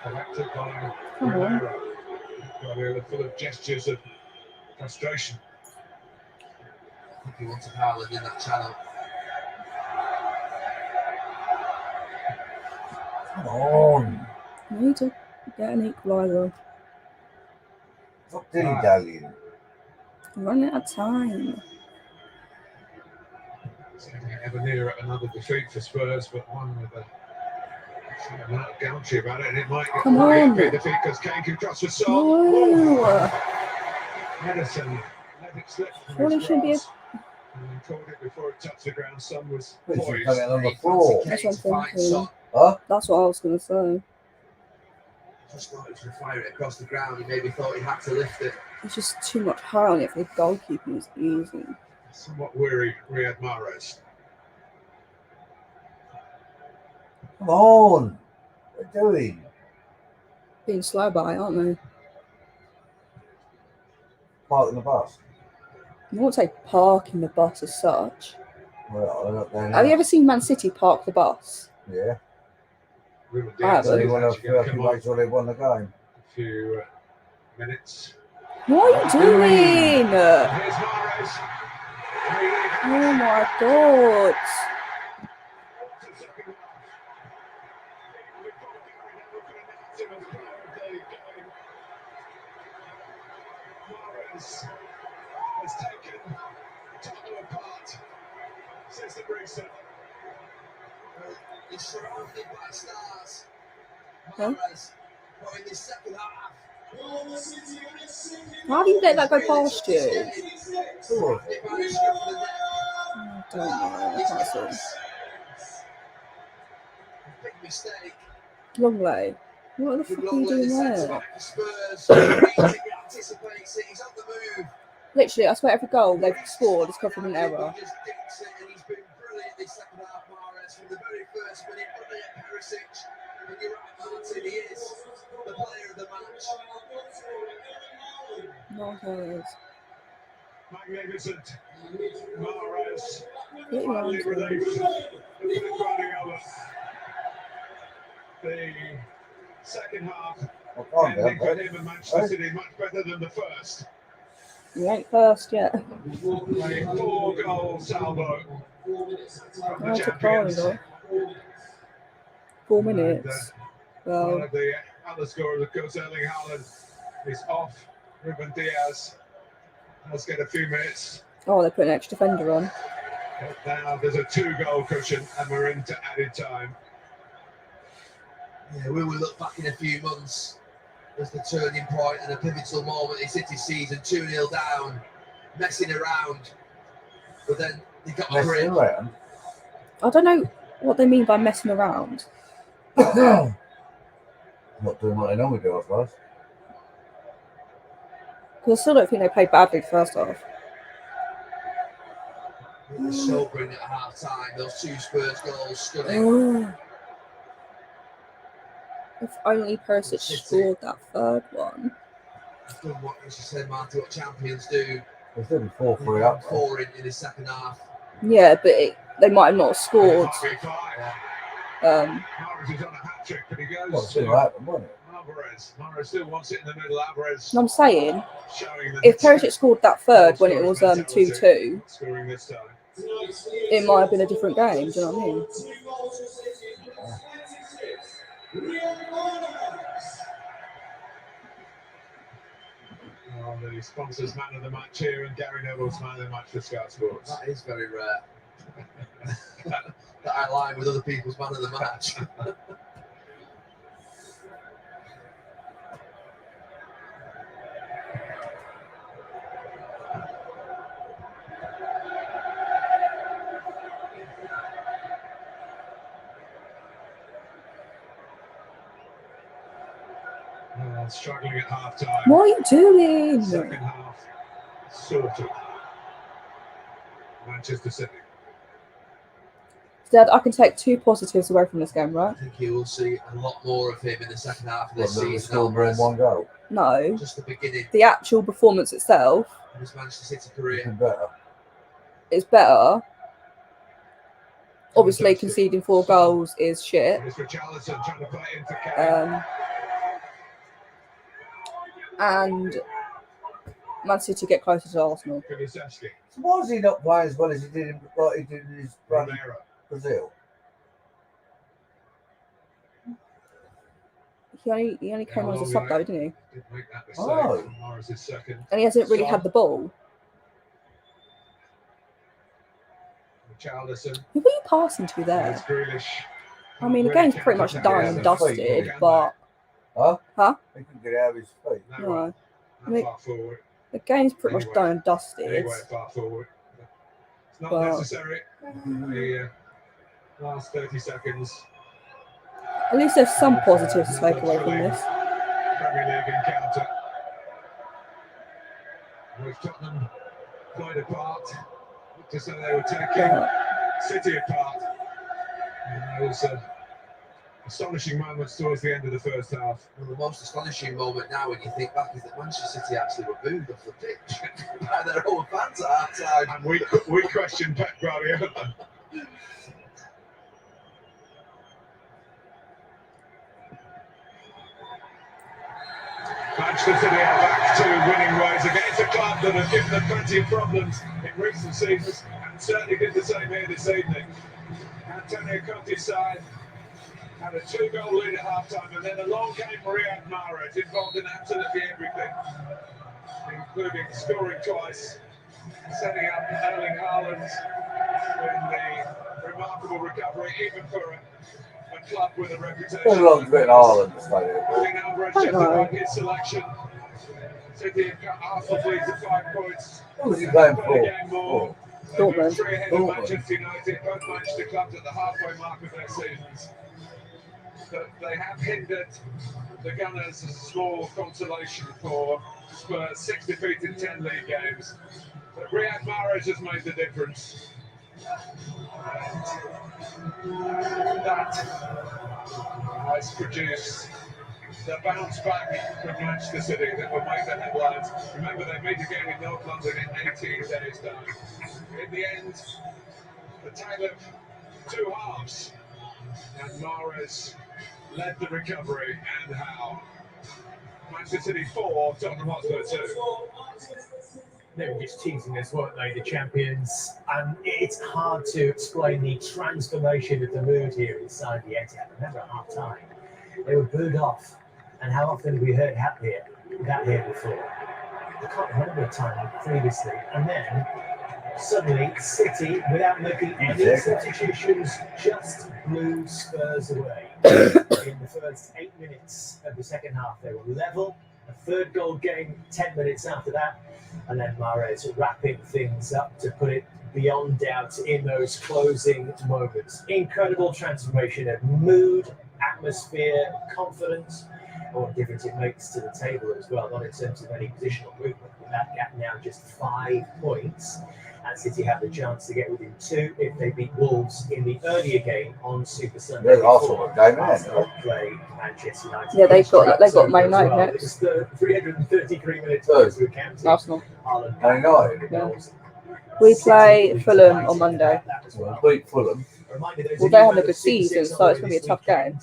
Collected by Romero. Guardiola full of gestures of frustration. I think he wanted Haaland in that channel. Come on. We need to get an equaliser. Stop dilly-dallying. Run out of time. Getting ever nearer another defeat for Spurs, but one with a amount of gallantry about it, and it might get Come on. be a defeat because Kane can cross for Son. No. Edison let it slip. Surely it should be a... And caught it before it touched the ground. Son was It's poised. coming on the floor. That's what I'm thinking. Huh? That's what I was going to say. Just thought he was going to fire it across the ground. He maybe thought he had to lift it. There's just too much high on it for the goalkeeping is easy. Somewhat weary Riyad Mahrez. Come on. What are you doing? Being slow by, aren't they? Parking the bus. I won't say parking the bus as such. Well, I'm not there now. Have you ever seen Man City park the bus? Yeah. Ruben I Diaz So haven't. you is want actually to going to come on make sure they won the game. a few minutes. What are you doing? Here's Mahrez. Oh my god. Mahrez has taken Tottenham apart, says the Brewster. He's surrounded by stars. Huh? Mahrez, but in the second half. How do you let that go past you? Cool. They managed to go for the net. I don't know. I can't see. Big mistake. Long way. What the fuck are you doing there? Spurs. He anticipates it. He's on the move. Literally, I swear every goal they've scored has come from an error. He just dinks it, and he's been brilliant this second half, Mahrez, from the very first minute. Only at Perisic, and you're right, Martin, he is the player of the match. No cares. Magnificent. Mahrez. Get you Finally on to relieved it. of Guardiola. The second half ending for him and Manchester City much better than the first. You ain't first yet. A 4-goal salvo from the That's a champions. corridor. 4 minutes. One Well, of the other scorers, of course, Erling Haaland is off. Ruben Diaz does get a few minutes. oh, they put an extra defender on. But now there's a 2-goal cushion and we're into added time. Yeah, we will look back in a few months as the turning point and a pivotal moment in City season, 2-0 down, messing around. But then they got a grip. I don't know what they mean by messing around. Not doing what they normally do, I suppose. Because I still don't think they played badly the first half. It was so brilliant at half time. Those 2 Spurs goals, stunning. If only Perisic scored that third one. He's done what, as you said, Marty, what champions do. He's done 4-3 up. 4 in his second half. Yeah, but they might have not scored. Mahrez is on a hat trick, but he goes. Well, it's still happened, wasn't it? Mahrez still wants it in the middle. Alvarez. I'm saying, if Perisic scored that third when it was 2-2, scoring this time. it might have been a different game. Do you know what I mean? Oh, the sponsors man of the match here, and Gary Neville's man of the match for Sky Sports. That is very rare. that I align with other people's man of the match. Struggling at half time. What are you doing? Second half sorted. Manchester City. Dad, I can take 2 positives away from this game, right? I think you will see a lot more of him in the second half of this Well, season. still bring 1 goal. No. Just the beginning. The actual performance itself. In his Manchester City career. It's better. Obviously, conceding 4 goals is shit. And Man City get closer to Arsenal. So why is he not playing as well as he did in his run in Brazil? He only came on as a sub though, didn't he? Oh. And he hasn't really had the ball. Who are you passing to there? I mean, the game's pretty much done and dusted, but... Huh? He couldn't get out of his feet. No. I mean, the game's pretty much done and dusted. It's not necessary. The last 30 seconds. At least there's some positives to take away from this. Premier League encounter. With Tottenham played apart. Looked as though they were taking City apart. And there was astonishing moments towards the end of the first half. Well, the most astonishing moment now when you think back is that Manchester City actually were booed off the pitch by their own fans at half time. And we questioned Pep Guardiola. Manchester City are back to winning ways against a club that has given them plenty of problems in recent seasons and certainly did the same here this evening. Antonio Conte's side had a 2-goal lead at half-time and then a long game for Riyad Mahrez involved in absolutely everything, including scoring twice, setting up Erling Haaland in the remarkable recovery, even for a club with a reputation. How long's been Haaland to stay there? Alvarez justified his selection. City have cut Arsenal lead to 5 points. Who was he playing for? Dortmund. 3 ahead of Manchester United, both Manchester clubs at the halfway mark of their seasons. But they have hindered the Gunners as a small consolation for Spurs. 6 defeats in 10 league games. But Riyad Mahrez has made the difference. And that has produced the bounce back from Manchester City that will make the headlines. Remember, they made the game in North London in 18 days' time. In the end, the tale of 2 halves, and Mahrez led the recovery, and how. Manchester City 4, Tottenham Hotspur 2. They were just teasing us, weren't they, the champions? And it's hard to explain the transformation of the mood here inside the Etihad. Remember at half time, they were booed off. And how often have we heard that here before? I can't remember a time previously. And then suddenly City, without making any substitutions, just blew Spurs away. In the first 8 minutes of the second half, they were level. A 3rd goal game 10 minutes after that. And then Mahrez wrapping things up to put it beyond doubt in those closing moments. Incredible transformation of mood, atmosphere, confidence, and what difference it makes to the table as well, not in terms of any positional movement. that gap now just 5 points. And City have the chance to get within 2 if they beat Wolves in the earlier game on Super Sunday. Yeah, Arsenal game, Arsenal play Manchester United. Yeah, they've got Man United next. It's the 333 minutes to account. Arsenal. Man United. Yeah. We play Fulham on Monday. We'll beat Fulham. Well, they're having a good season, so it's going to be a tough game.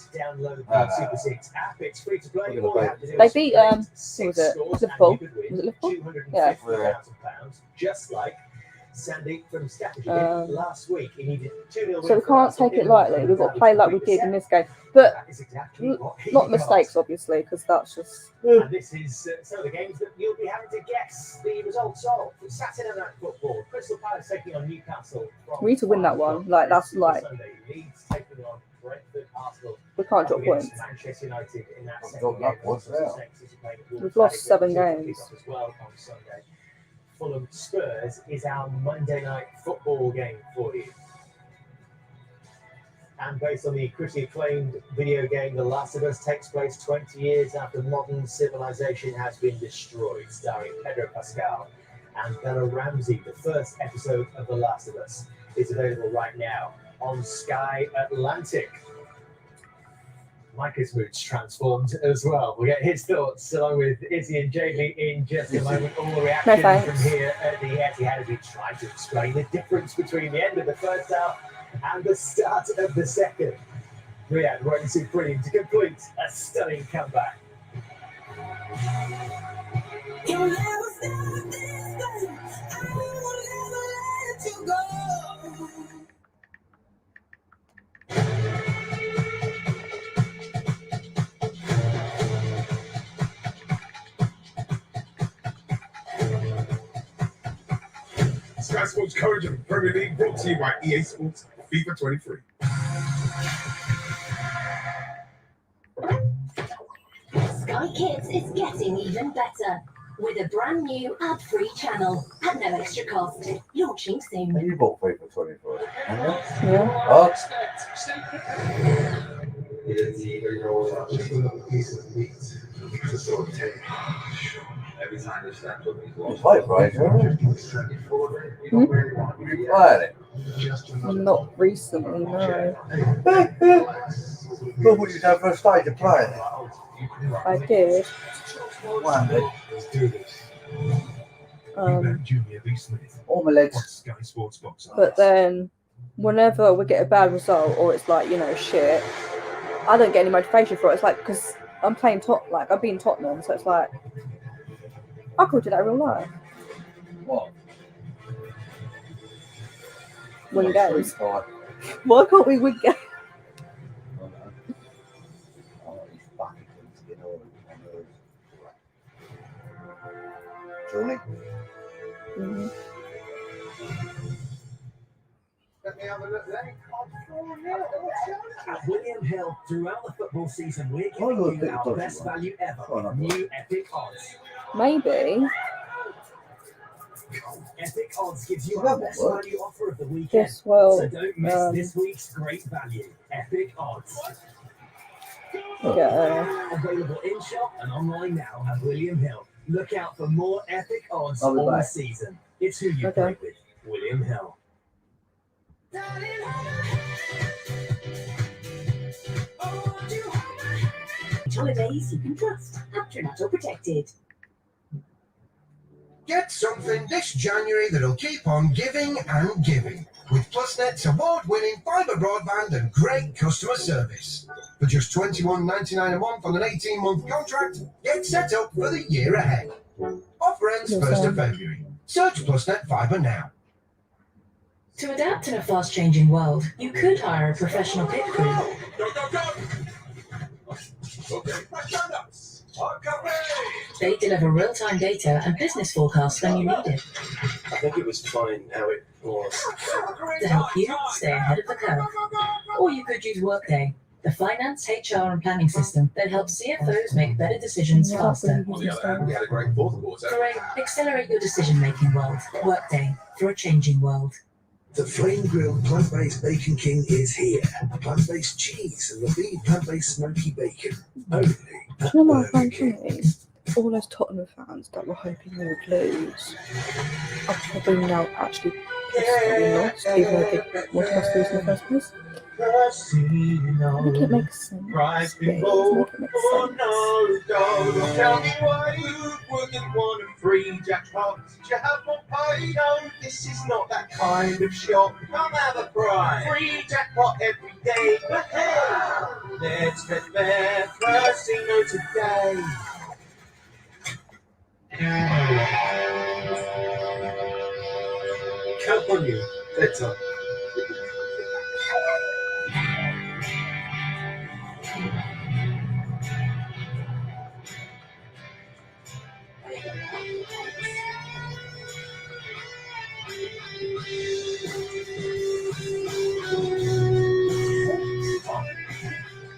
They beat, who was it? Liverpool. Was it Liverpool? Yeah. Just like Sandy from Staffordshire last week. He needed 2-0. So we can't take it lightly. We've got to play like we did in this game. But not mistakes, obviously, because that's just... And this is some of the games that you'll be having to guess the results of. Saturday night football. Crystal Palace taking on Newcastle. We need to win that one. Like, that's like... Leeds taking on Brentford, Arsenal. We can't drop points. Manchester United in that second game. We've lost 7 games. As well on Sunday. Fulham Spurs is our Monday night football game for you. And based on the critically acclaimed video game The Last of Us, takes place 20 years after modern civilization has been destroyed, starring Pedro Pascal and Bella Ramsey. The first episode of The Last of Us is available right now on Sky Atlantic. Micah's mood's transformed as well. We'll get his thoughts along with Izzy and Jamie in just a moment. All the reaction from here at the Etihad as we try to explain the difference between the end of the first half and the start of the second. Riyadh working supreme to complete a stunning comeback. You'll never stop this thing. I will never let you go. Sky Sports coverage of the Premier League brought to you by EA Sports FIFA 23. Sky Kids is getting even better with a brand new ad-free channel at no extra cost. Launching soon. You bought FIFA 23. Yeah. Oh. Just another piece of meat to sort of take. Every time they step up, You played, right? You played it? Not recently, no. What would you do for a stage of playing it? I did. One day. All my legs. But then, whenever we get a bad result or it's like, you know, shit, I don't get any motivation for it. It's like, because I'm playing I've been Tottenham, so it's like, I could do that in real life. What? Win games. Why can't we win games? Johnny? Mm-hmm. Let me have a look there. At William Hill, throughout the football season, we're giving you our best value ever. New Epic Odds. Maybe. Epic Odds gives you our best value offer of the weekend. Yes, well, so don't miss this week's great value. Epic Odds. Yeah. Available in shop and online now at William Hill. Look out for more Epic Odds all the season. It's who you play with. William Hill. Holidays you can trust. Patronato protected. Get something this January that'll keep on giving and giving. With PlusNet's award-winning fibre broadband and great customer service. For just $21.99 a month on an 18-month contract, get set up for the year ahead. Offer ends 1st of February. Search PlusNet Fibre now. To adapt in a fast-changing world, you could hire a professional pit crew. Go, go, go! Okay, McDonald's! They deliver real-time data and business forecasts when you need it. I think it was fine how it was. To help you stay ahead of the curve. Or you could use Workday, the finance, HR, and planning system that helps CFOs make better decisions faster. On the other hand, we had a great fourth quarter. For a accelerate your decision-making world, Workday for a changing world. The flame-grilled plant-based Bacon King is here. Plant-based cheese and the vegan plant-based smoky bacon. Only at Burger King. all those Tottenham fans that were hoping we would lose are probably now actually pissed that we lost, even though they wanted us to lose in the first place. Make it make sense, please. Make it make sense. Don't tell me why you wouldn't want a free jackpot. You have more pay. No, this is not that kind of shop. Come have a prize. Free jackpot every day. But hey, let's bet fair. Casino today. Count on you. Bedtime.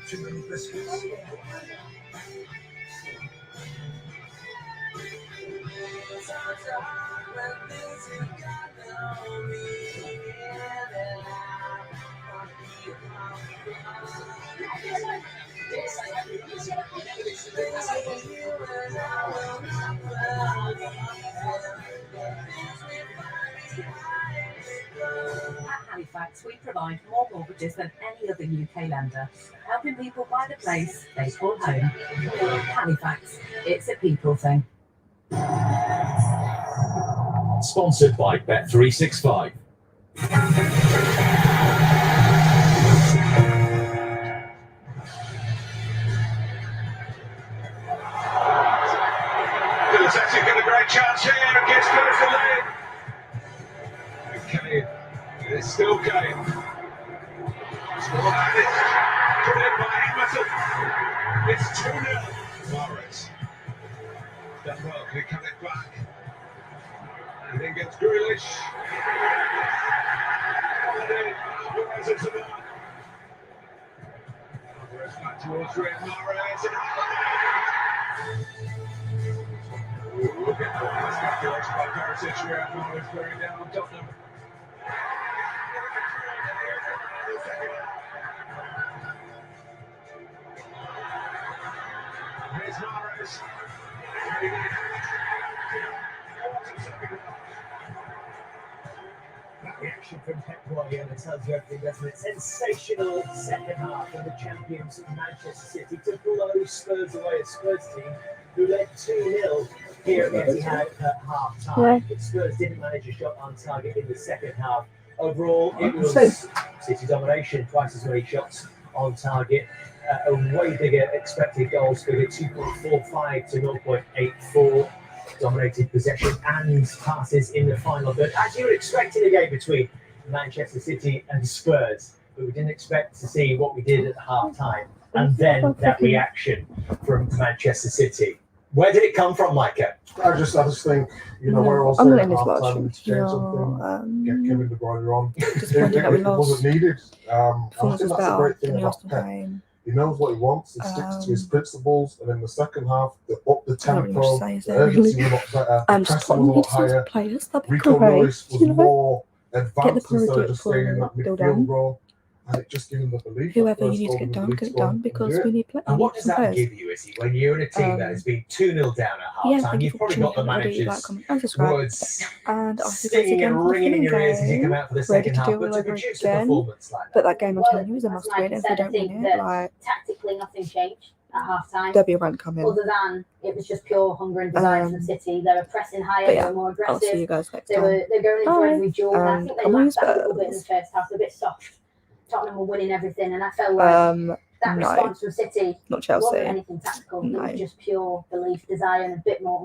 Too many biscuits. At Halifax, we provide more mortgages than any other UK lender, helping people buy the place they call home. Halifax, it's a people thing. Sponsored by Bet365. Kulusevski got a great chance here. Gets close to lead. Kane. It's still Kane. Still at it. Put in by Emerson. It's 2-0. Morris. Done well. He cut it back. And then gets Grealish. Alvarez into the mark. Alvarez back towards Riyad Mahrez. Look at that. That's calculation by Perisic. Riyad Mahrez very down on Tottenham. Here's Mahrez. That reaction from Pep Guardiola tells you everything, doesn't it? Sensational second half from the champions Manchester City to blow Spurs away, a Spurs team who led 2-0 here at Etihad at half time. But Spurs didn't manage a shot on target in the second half. Overall, it was City domination, twice as many shots on target, a way bigger expected goals figure, 2.45 to 0.84. Dominated possession and passes in the final third, as you would expect in a game between Manchester City and Spurs. But we didn't expect to see what we did at half time, and then that reaction from Manchester City. Where did it come from, Micah? I just think, you know, we're all saying at half time we need to change something, get Kevin De Bruyne on. It wasn't needed. I think that's a great thing about Pep. He knows what he wants, he sticks to his principles, and in the second half, they up the tempo, the urgency was a lot better, the pressing was a lot higher. Rico Lewis was more advanced instead of just staying in that midfield role, and it just gave him the belief. Whoever you need to get done, because we need players. And what does that give you, Izzy, when you're in a team that has been 2-0 down at half time? You've probably got the manager's words stinging and ringing in your ears as you come out for the second half, but to produce a performance like that. But that game, I'm telling you, is a must win. If we don't win it, like tactically nothing changed at half time. Derby won't come in. Other than it was just pure hunger and desire from City. They were pressing higher, they were more aggressive. I'll see you guys next they time. were going in for every duel. And I think they lacked that a little bit in the Spurs. first half. They're a bit soft. Tottenham were winning everything, and I felt like that response from City not Chelsea. wasn't anything tactical. It was just pure belief, desire, and a bit more